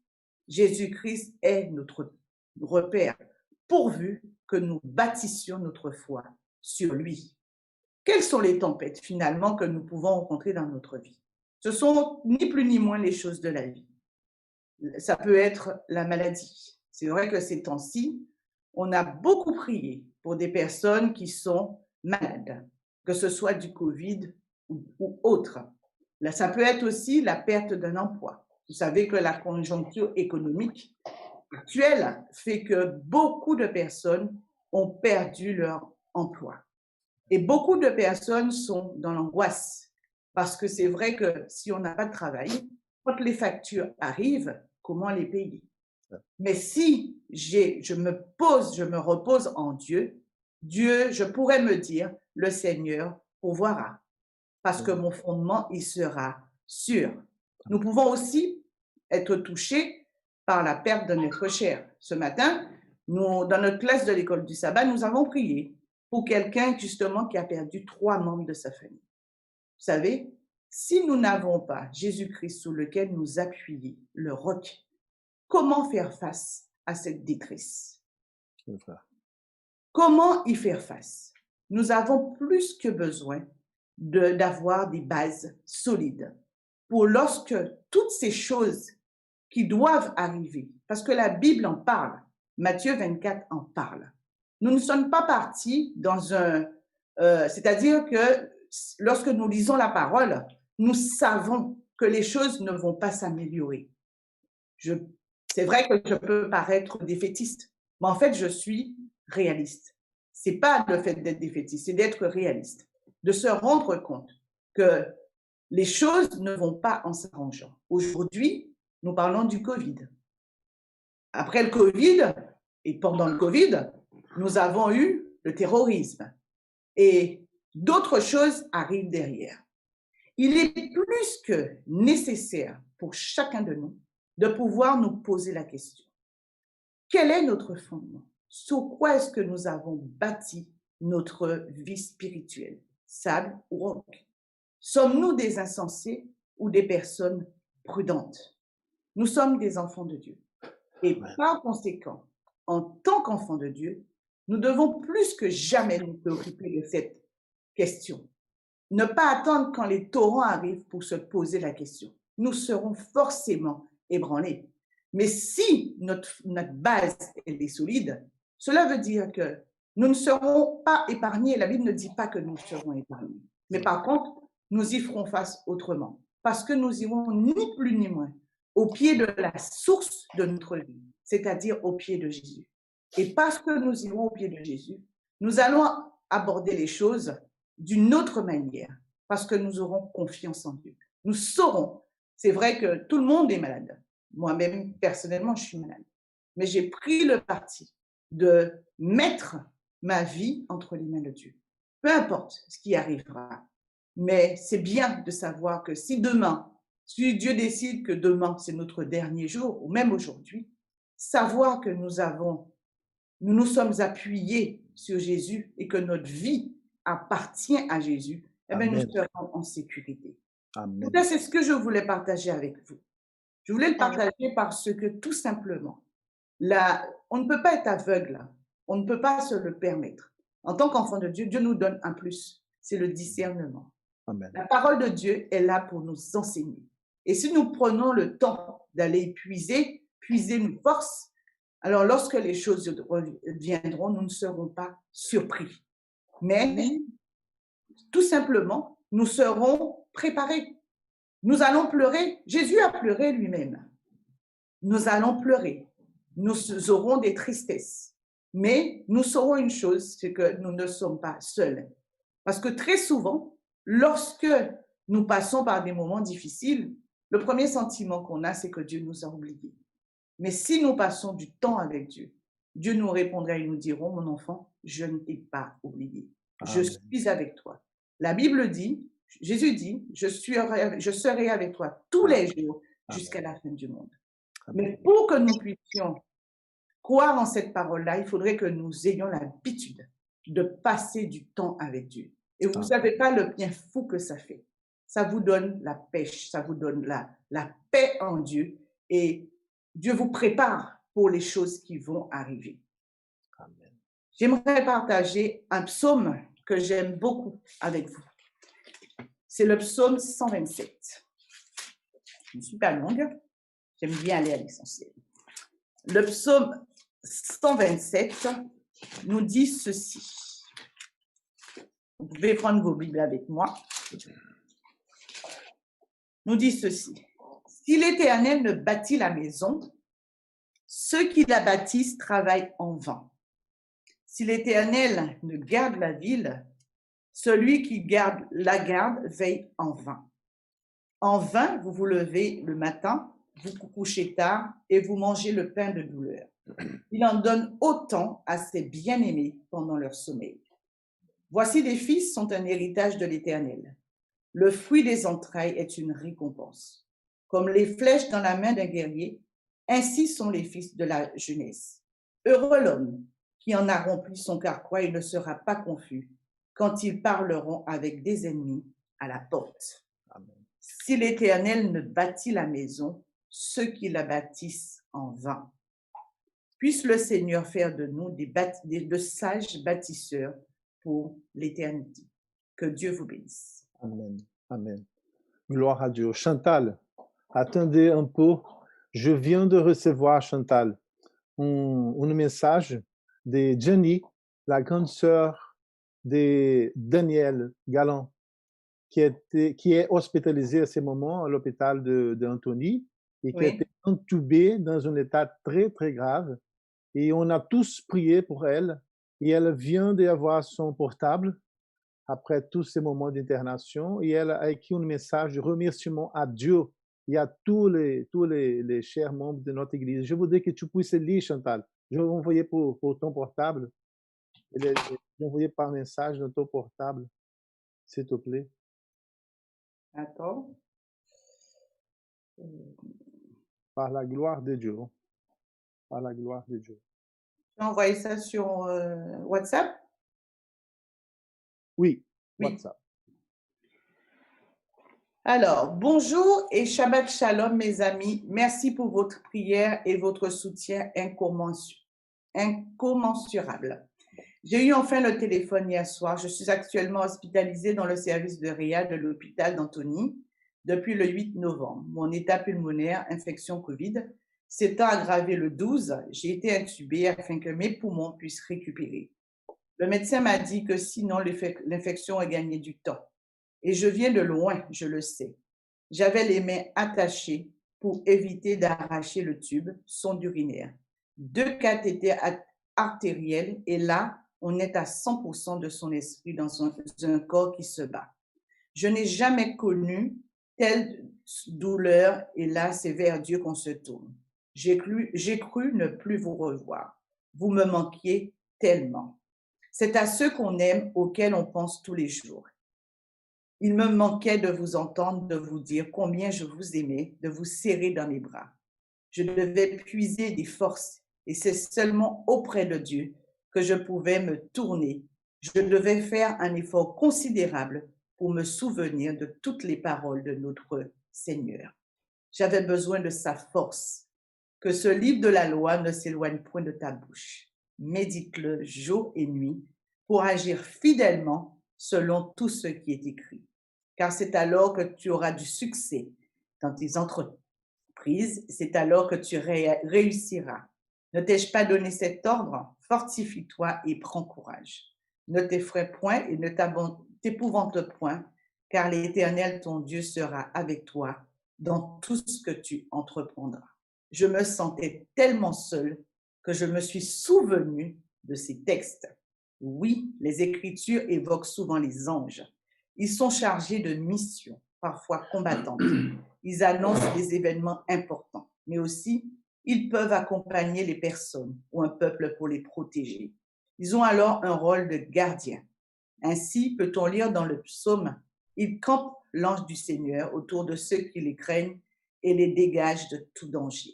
Jésus-Christ est notre repère, pourvu que nous bâtissions notre foi sur lui. Quelles sont les tempêtes finalement que nous pouvons rencontrer dans notre vie? Ce sont ni plus ni moins les choses de la vie. Ça peut être la maladie. C'est vrai que ces temps-ci, on a beaucoup prié pour des personnes qui sont malades, que ce soit du Covid ou autre. Là, ça peut être aussi la perte d'un emploi. Vous savez que la conjoncture économique actuelle fait que beaucoup de personnes ont perdu leur emploi. Et beaucoup de personnes sont dans l'angoisse parce que c'est vrai que si on n'a pas de travail, quand les factures arrivent, comment les payer? Mais si je me repose en Dieu, je pourrais me dire, le Seigneur pourvoira, parce que mon fondement, il sera sûr. Nous pouvons aussi être touchés par la perte de notre chair. Ce matin, dans notre classe de l'école du sabbat, nous avons prié pour quelqu'un justement qui a perdu 3 membres de sa famille. Vous savez, si nous n'avons pas Jésus-Christ sur lequel nous appuyer, le roc, comment faire face à cette détresse? Comment y faire face? Nous avons plus que besoin d'avoir des bases solides pour lorsque toutes ces choses qui doivent arriver, parce que la Bible en parle, Matthieu 24 en parle. Nous ne sommes pas partis dans c'est-à-dire que lorsque nous lisons la parole, nous savons que les choses ne vont pas s'améliorer. C'est vrai que je peux paraître défaitiste, mais en fait, je suis réaliste. C'est pas le fait d'être défaitiste, c'est d'être réaliste, de se rendre compte que les choses ne vont pas en s'arrangeant. Aujourd'hui, nous parlons du Covid. Après le Covid et pendant le Covid, nous avons eu le terrorisme et d'autres choses arrivent derrière. Il est plus que nécessaire pour chacun de nous de pouvoir nous poser la question. Quel est notre fondement? Sur quoi est-ce que nous avons bâti notre vie spirituelle? Sable ou roc? Sommes-nous des insensés ou des personnes prudentes? Nous sommes des enfants de Dieu. Et par conséquent, en tant qu'enfants de Dieu, nous devons plus que jamais nous préoccuper de cette question. Ne pas attendre quand les torrents arrivent pour se poser la question. Nous serons forcément ébranlés. Mais si notre base est solide, cela veut dire que nous ne serons pas épargnés. La Bible ne dit pas que nous serons épargnés. Mais par contre, nous y ferons face autrement. Parce que nous irons ni plus ni moins au pied de la source de notre vie, c'est-à-dire au pied de Jésus. Et parce que nous irons au pied de Jésus, nous allons aborder les choses d'une autre manière, parce que nous aurons confiance en Dieu. Nous saurons, c'est vrai que tout le monde est malade. Moi-même, personnellement, je suis malade. Mais j'ai pris le parti de mettre ma vie entre les mains de Dieu. Peu importe ce qui arrivera. Mais c'est bien de savoir que si Dieu décide que demain, c'est notre dernier jour, ou même aujourd'hui, savoir que nous nous sommes appuyés sur Jésus et que notre vie appartient à Jésus, eh bien, nous serons en sécurité. Amen. C'est ce que je voulais partager avec vous. Je voulais le partager parce que tout simplement, on ne peut pas être aveugle, on ne peut pas se le permettre. En tant qu'enfant de Dieu, Dieu nous donne un plus, c'est le discernement. Amen. La parole de Dieu est là pour nous enseigner. Et si nous prenons le temps d'aller puiser nos forces, alors lorsque les choses viendront, nous ne serons pas surpris. Mais tout simplement, nous serons préparés. Nous allons pleurer. Jésus a pleuré lui-même. Nous allons pleurer. Nous aurons des tristesses. Mais nous saurons une chose, c'est que nous ne sommes pas seuls. Parce que très souvent, lorsque nous passons par des moments difficiles, le premier sentiment qu'on a, c'est que Dieu nous a oubliés. Mais si nous passons du temps avec Dieu, Dieu nous répondra et nous dirons, mon enfant, je ne t'ai pas oublié. Je Amen. suis avec toi. La Bible dit, Jésus dit, je serai avec toi tous les jours jusqu'à la fin du monde. Amen. Mais pour que nous puissions croire en cette parole-là, il faudrait que nous ayons l'habitude de passer du temps avec Dieu. Et vous ne savez pas le bien fou que ça fait. Ça vous donne la pêche, ça vous donne la paix en Dieu. Et Dieu vous prépare pour les choses qui vont arriver. Amen. J'aimerais partager un psaume que j'aime beaucoup avec vous. C'est le psaume 127. Je ne suis pas longue, j'aime bien aller à l'essentiel. Le psaume 127 nous dit ceci. Vous pouvez prendre vos Bibles avec moi. Nous dit ceci. Si l'Éternel ne bâtit la maison, ceux qui la bâtissent travaillent en vain. Si l'Éternel ne garde la ville, celui qui la garde veille en vain. En vain, vous vous levez le matin, vous vous couchez tard et vous mangez le pain de douleur. Il en donne autant à ses bien-aimés pendant leur sommeil. Voici les fils sont un héritage de l'Éternel. Le fruit des entrailles est une récompense. Comme les flèches dans la main d'un guerrier, ainsi sont les fils de la jeunesse. Heureux l'homme qui en a rempli son carquois et ne sera pas confus quand ils parleront avec des ennemis à la porte. Amen. Si l'Éternel ne bâtit la maison, ceux qui la bâtissent en vain. Puisse le Seigneur faire de nous de sages bâtisseurs pour l'éternité. Que Dieu vous bénisse. Amen. Amen. Gloire à Dieu. Chantal, attendez un peu. Je viens de recevoir, Chantal, un message de Jenny, la grande sœur de Daniel Galland, qui est hospitalisée à ce moment à l'hôpital d'Antony et qui a été entubée dans un état très, très grave. Et on a tous prié pour elle. Et elle vient d'avoir son portable après tous ces moments d'internation. Et elle a écrit un message de remerciement à Dieu et à tous les chers membres de notre Église. Je voudrais que tu puisses lire, Chantal. Je vais envoyer pour ton portable. Je vais envoyer par message dans ton portable, s'il te plaît. D'accord. Par la gloire de Dieu. Par la gloire de Dieu. Tu as envoyé ça sur WhatsApp? Oui, WhatsApp. Alors, bonjour et Shabbat Shalom, mes amis. Merci pour votre prière et votre soutien incommensurable. J'ai eu enfin le téléphone hier soir. Je suis actuellement hospitalisée dans le service de réa de l'hôpital d'Antony depuis le 8 novembre. Mon état pulmonaire, infection COVID, s'étant aggravé le 12, j'ai été intubée afin que mes poumons puissent récupérer. Le médecin m'a dit que sinon l'infection a gagné du temps. Et je viens de loin, je le sais. J'avais les mains attachées pour éviter d'arracher le tube, sonde urinaire. 2 cathéters artériels et là, on est à 100% de son esprit dans un corps qui se bat. Je n'ai jamais connu telle douleur et là, c'est vers Dieu qu'on se tourne. J'ai cru ne plus vous revoir. Vous me manquiez tellement. C'est à ceux qu'on aime, auxquels on pense tous les jours. Il me manquait de vous entendre, de vous dire combien je vous aimais, de vous serrer dans mes bras. Je devais puiser des forces et c'est seulement auprès de Dieu que je pouvais me tourner. Je devais faire un effort considérable pour me souvenir de toutes les paroles de notre Seigneur. J'avais besoin de sa force. Que ce livre de la loi ne s'éloigne point de ta bouche. Médite-le jour et nuit pour agir fidèlement selon tout ce qui est écrit. Car c'est alors que tu auras du succès dans tes entreprises, c'est alors que tu réussiras. Ne t'ai-je pas donné cet ordre? Fortifie-toi et prends courage. Ne t'effraie point et ne t'épouvante point, car l'Éternel, ton Dieu, sera avec toi dans tout ce que tu entreprendras. Je me sentais tellement seule que je me suis souvenue de ces textes. Oui, les Écritures évoquent souvent les anges. Ils sont chargés de missions, parfois combattantes. Ils annoncent des événements importants, mais aussi Ils peuvent accompagner les personnes ou un peuple pour les protéger. Ils ont alors un rôle de gardien. Ainsi, peut-on lire dans le psaume, « Il campe l'ange du Seigneur autour de ceux qui les craignent et les dégage de tout danger. »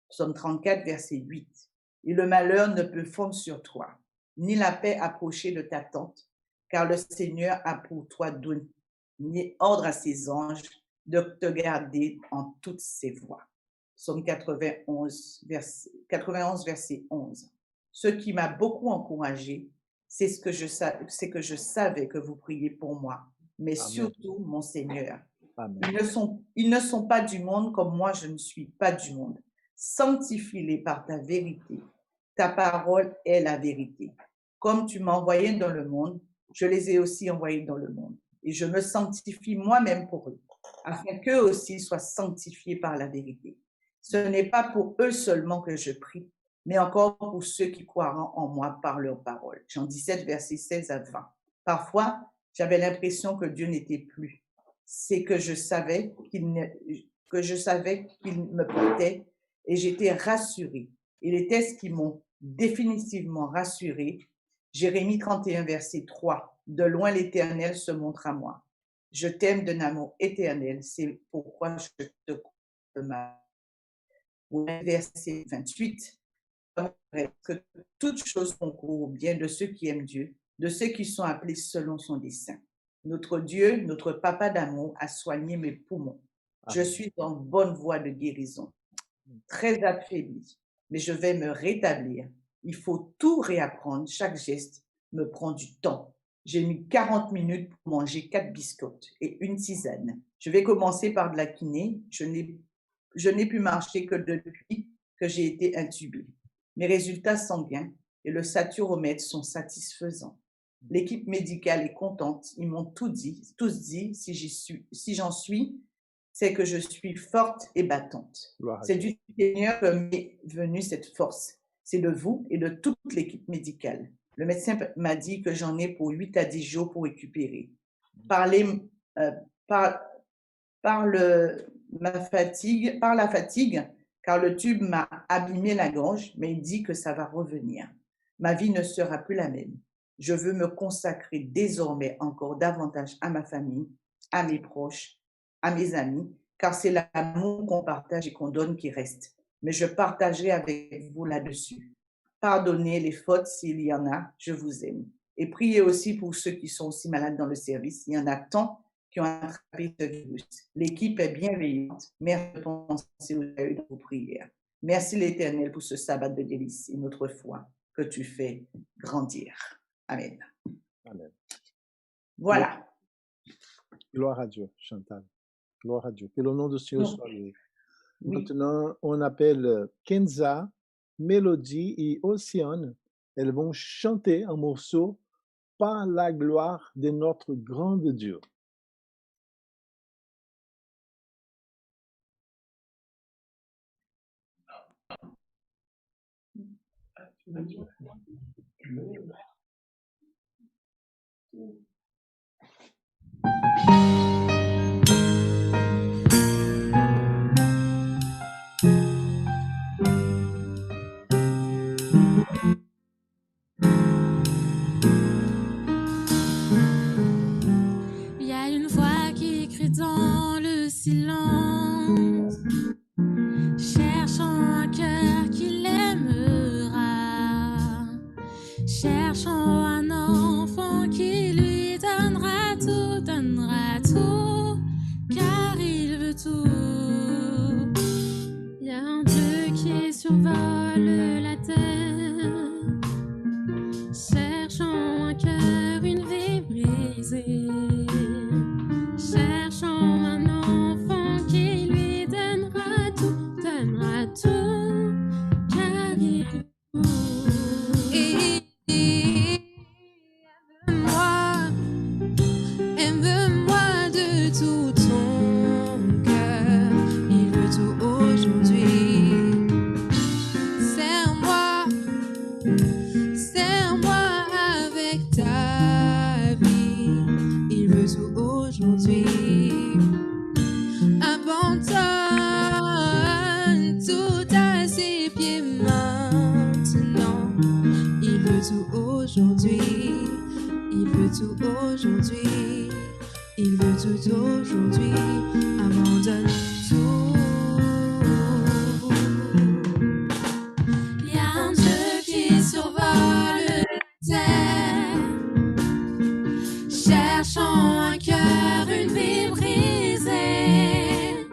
Psaume 34, verset 8. « Et le malheur ne peut fondre sur toi, ni la paix approcher de ta tente, car le Seigneur a pour toi donné ordre à ses anges de te garder en toutes ses voies. » Psaume 91, verset 11. Ce qui m'a beaucoup encouragé, c'est que je savais que vous priez pour moi, mais Amen. surtout mon Seigneur. Amen. Ils ne sont pas du monde comme moi, je ne suis pas du monde. Sanctifie-les par ta vérité. Ta parole est la vérité. Comme tu m'as envoyé dans le monde, je les ai aussi envoyés dans le monde. Et je me sanctifie moi-même pour eux, afin qu'eux aussi soient sanctifiés par la vérité. Ce n'est pas pour eux seulement que je prie, mais encore pour ceux qui croiront en moi par leur parole. Jean 17, versets 16 à 20. Parfois, j'avais l'impression que Dieu n'était plus. C'est que je savais qu'il me portait et j'étais rassurée. Et les textes qui m'ont définitivement rassurée, Jérémie 31, verset 3. De loin l'Éternel se montre à moi. Je t'aime d'un amour éternel, c'est pourquoi je te commande. Verset 28. Que toutes choses concourent au bien de ceux qui aiment Dieu, de ceux qui sont appelés selon son dessein. Notre Dieu, notre Papa d'amour, a soigné mes poumons. Je suis en bonne voie de guérison, très affaiblie, mais je vais me rétablir. Il faut tout réapprendre, chaque geste me prend du temps. J'ai mis 40 minutes pour manger 4 biscottes et une tisane. Je vais commencer par de la kiné. Je n'ai pu marcher que depuis que j'ai été intubée. Mes résultats sanguins et le saturomètre sont satisfaisants. L'équipe médicale est contente. Ils m'ont tous dit, si j'en suis, c'est que je suis forte et battante. C'est du Seigneur que m'est venue cette force. C'est de vous et de toute l'équipe médicale. Le médecin m'a dit que j'en ai pour 8 à 10 jours pour récupérer. Par la fatigue, car le tube m'a abîmé la gorge, mais il dit que ça va revenir. Ma vie ne sera plus la même. Je veux me consacrer désormais encore davantage à ma famille, à mes proches, à mes amis, car c'est l'amour qu'on partage et qu'on donne qui reste. Mais je partagerai avec vous là-dessus. Pardonnez les fautes s'il y en a, je vous aime. Et priez aussi pour ceux qui sont aussi malades dans le service. Il y en a tant qui ont attrapé ce virus. L'équipe est bienveillante. Merci de penser de vos prières. Merci l'Éternel pour ce sabbat de délices et notre foi que tu fais grandir. Amen. Amen. Voilà. Gloire à Dieu, Chantal. Gloire à Dieu. Que le nom du Seigneur soit loué. Oui. Maintenant, on appelle Kenza, Mélodie et Océane. Elles vont chanter un morceau par la gloire de notre grand Dieu. Il y a une voix qui crie dans le silence, cherchant un cœur qui l'aimera, cherchant un enfant qui lui donnera tout, car il veut tout. Il y a un Dieu qui survole la terre, cherchant un cœur, une vie brisée, cherchant un enfant qui lui donnera tout, car il veut tout. Et aime-moi de tout ton cœur, il veut tout aujourd'hui. Serre-moi avec ta vie, il il veut tout aujourd'hui. Il veut tout aujourd'hui, abandonne tout. Il y a un Dieu qui survole la terre, cherchant un cœur, une vie brisée,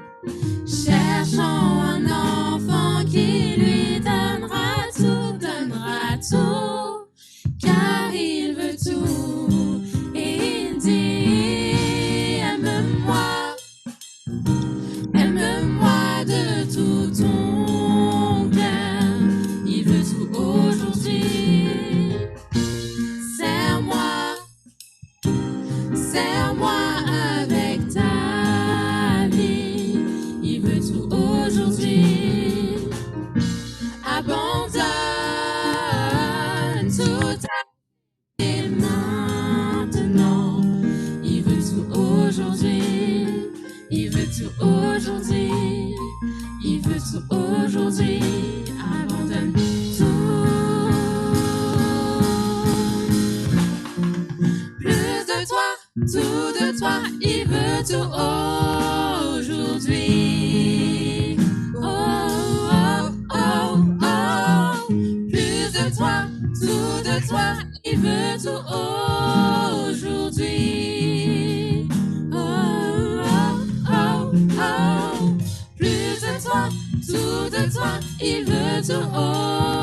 cherchant un enfant qui lui donnera tout, car il veut tout. Et il dit, aime-moi de tout ton cœur. Il veut tout aujourd'hui. Serre-moi avec ta vie. Il veut tout aujourd'hui. Abandonne tout et maintenant. Il veut tout aujourd'hui. Il veut tout aujourd'hui. Il veut tout aujourd'hui. Abandonne tout. Plus de toi, tout de toi. Il veut tout aujourd'hui. Oh, oh, oh, oh. Plus de toi, tout de toi. Il veut tout aujourd'hui. Oh, oh, oh, oh. Plus de toi, tout de toi. Il veut tout aujourd'hui.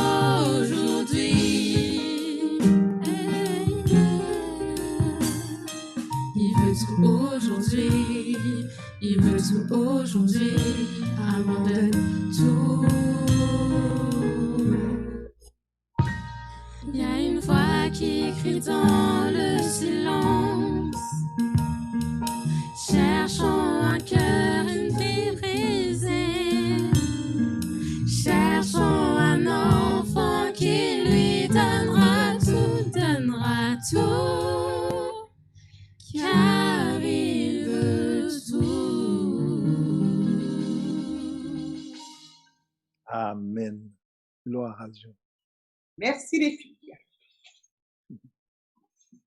Il veut tout aujourd'hui. Il veut tout aujourd'hui. Abandonne tout. Il y a une voix qui crie dans le silence, cherchant un cœur, une vie brisée, cherchant un enfant qui lui donnera tout, car il veut tout. Amen. Gloire à Dieu. Merci les filles.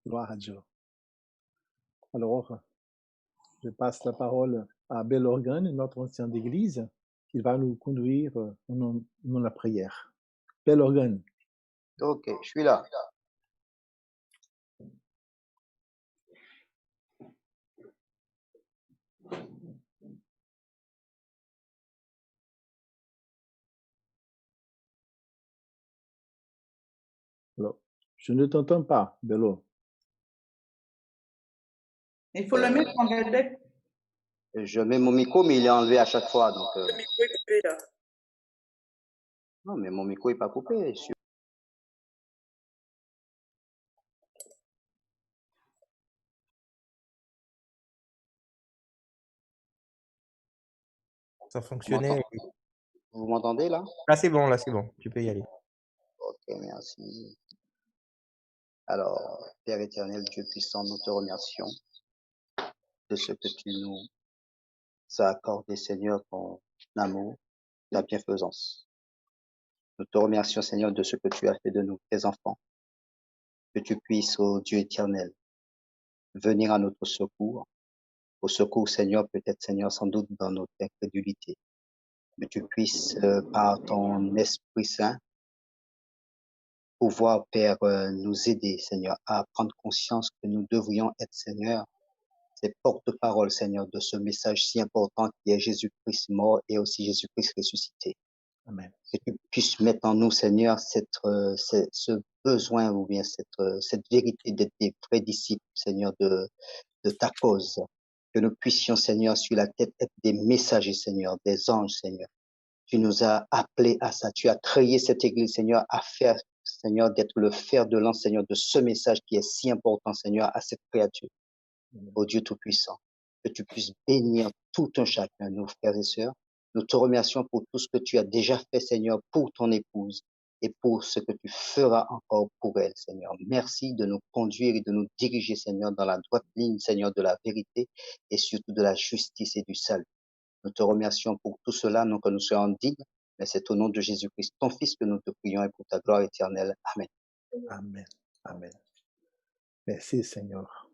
Gloire à Dieu. Alors, je passe la parole à Bellorgan, notre ancien d'église, qui va nous conduire dans la prière. Bellorgan. Ok, je suis là. Alors, je ne t'entends pas, Bello. Il faut le mettre en vedette. Je mets mon micro, mais il est enlevé à chaque fois. Donc, Le micro est coupé là. Non, mais mon micro n'est pas coupé. Ça fonctionnait. Vous m'entendez là? Là, c'est bon, tu peux y aller. Ok, merci. Alors, Père éternel, Dieu puissant, nous te remercions de ce que tu nous as accordé, Seigneur, ton amour, ta bienfaisance. Nous te remercions, Seigneur, de ce que tu as fait de nous, tes enfants. Que tu puisses, ô Dieu éternel, venir à notre secours. Au secours, Seigneur, peut-être, Seigneur, sans doute dans notre incrédulité. Que tu puisses, par ton Esprit Saint, pouvoir, Père, nous aider, Seigneur, à prendre conscience que nous devrions être, Seigneur, ces porte-paroles, Seigneur, de ce message si important qui est Jésus-Christ mort et aussi Jésus-Christ ressuscité. Amen. Que tu puisses mettre en nous, Seigneur, ce besoin ou bien cette vérité d'être des vrais disciples, Seigneur, de ta cause. Que nous puissions, Seigneur, sur la tête être des messagers, Seigneur, des anges, Seigneur. Tu nous as appelés à ça. Tu as créé cette église, Seigneur, à faire, Seigneur, d'être le fer de lance, Seigneur, de ce message qui est si important, Seigneur, à cette créature. Ô Dieu Tout-Puissant, que tu puisses bénir tout un chacun, nos frères et sœurs. Nous te remercions pour tout ce que tu as déjà fait, Seigneur, pour ton épouse et pour ce que tu feras encore pour elle, Seigneur. Merci de nous conduire et de nous diriger, Seigneur, dans la droite ligne, Seigneur, de la vérité et surtout de la justice et du salut. Nous te remercions pour tout cela, non que nous soyons dignes, mais c'est au nom de Jésus-Christ, ton Fils, que nous te prions et pour ta gloire éternelle. Amen. Amen. Amen. Merci Seigneur.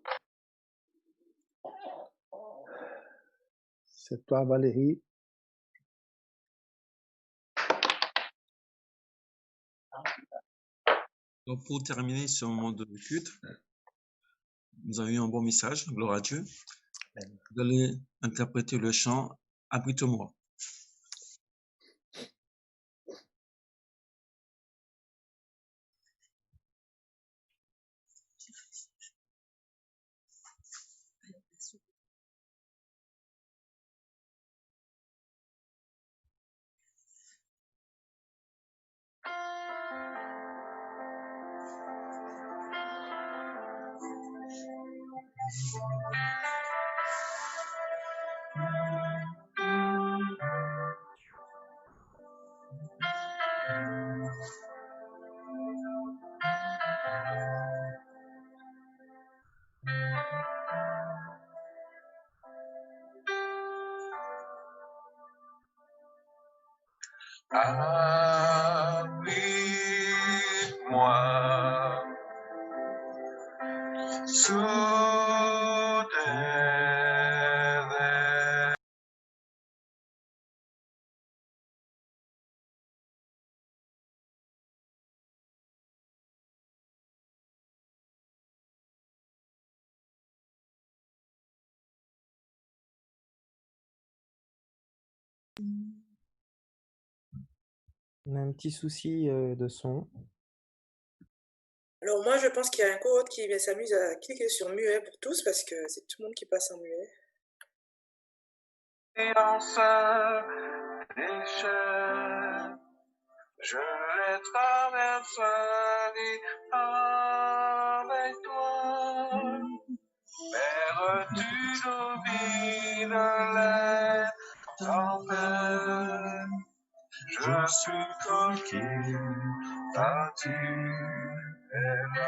C'est toi Valérie. Donc, pour terminer ce moment de culte, nous avons eu un bon message, gloire à Dieu. Vous allez interpréter le chant « Abrite-moi ». Abrite-moi sous tes ailes. On a un petit souci de son. Alors moi, je pense qu'il y a un cohorte qui s'amuse à cliquer sur muet pour tous parce que c'est tout le monde qui passe en muet. Et en ce péché, je les traverserai avec toi. Père, tu domines les tempêtes. Je suis tranquille, car tu es là.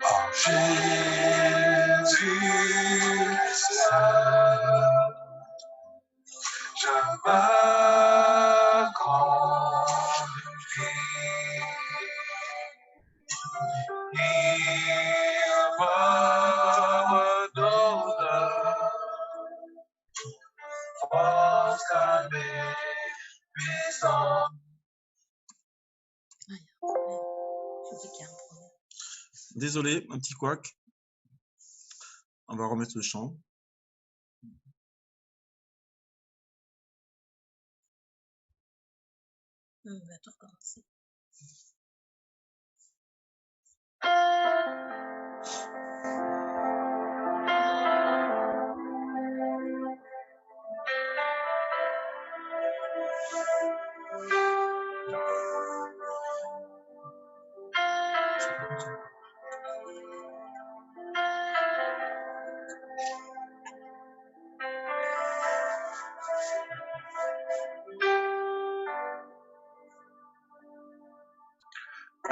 En Jésus seul, je me confie. Il me redonne force à mes puissants. Désolé, un petit couac. On va remettre le chant. On va tout recommencer.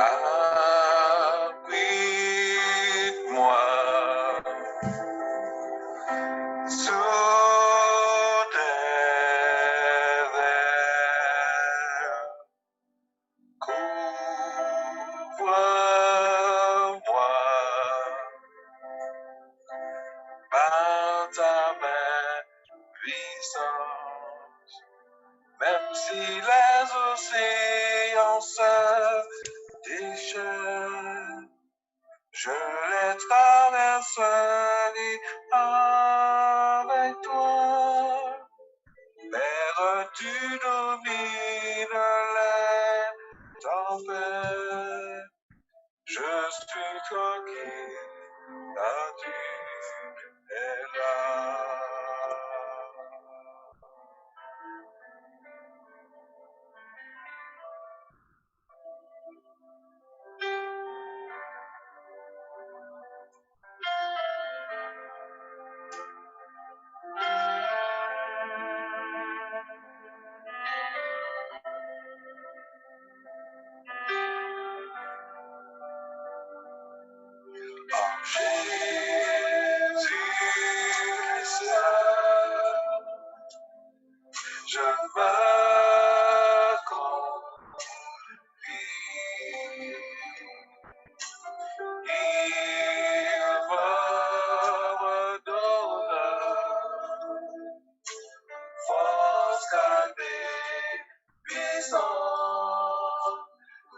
Abrite-moi sous tes ailes. Couvre-moi par ta main puissante. Même si les océans se déchaînent, je les traverserai avec toi. Père, tu domines les tempêtes. Je suis tranquille, car tu es là.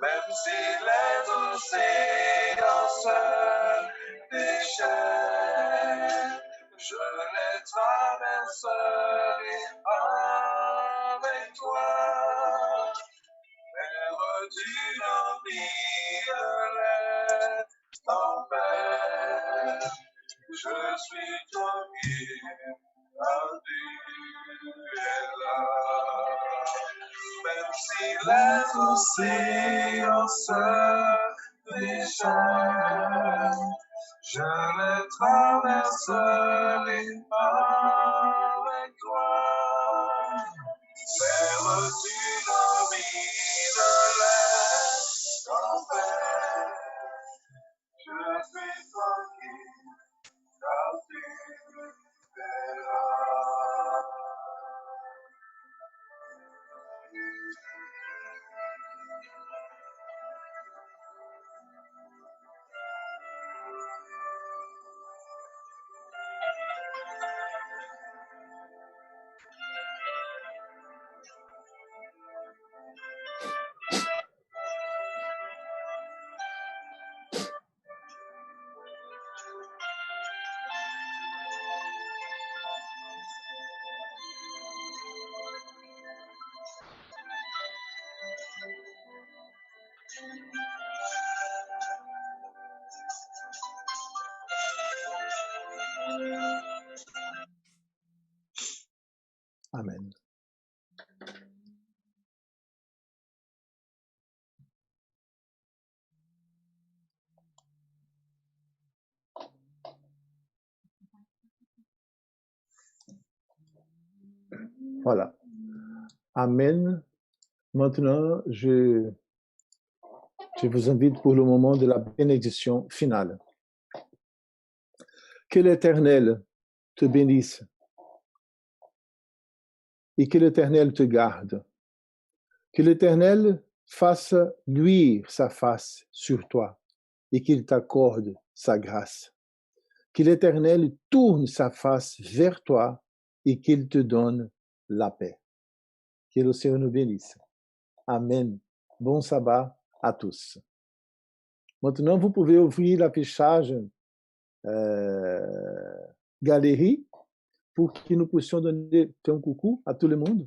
Même si les océans se déchaînent, je les traverserai avec toi. Père, tu domines les tempêtes, je suis ton guide, tu es là. Même si les océans se déchaînent, je les traverserai avec toi. Père, tu domines les tempêtes, je suis tranquille, car tu es là. Amen. Voilà. Amen. Maintenant, je vous invite pour le moment de la bénédiction finale. Que l'Éternel te bénisse et que l'Éternel te garde. Que l'Éternel fasse luire sa face sur toi et qu'il t'accorde sa grâce. Que l'Éternel tourne sa face vers toi et qu'il te donne la paix. Que le Seigneur nous bénisse. Amen. Bon sabbat à tous. Maintenant, vous pouvez ouvrir l'affichage galerie pour que nous puissions donner un coucou à tout le monde.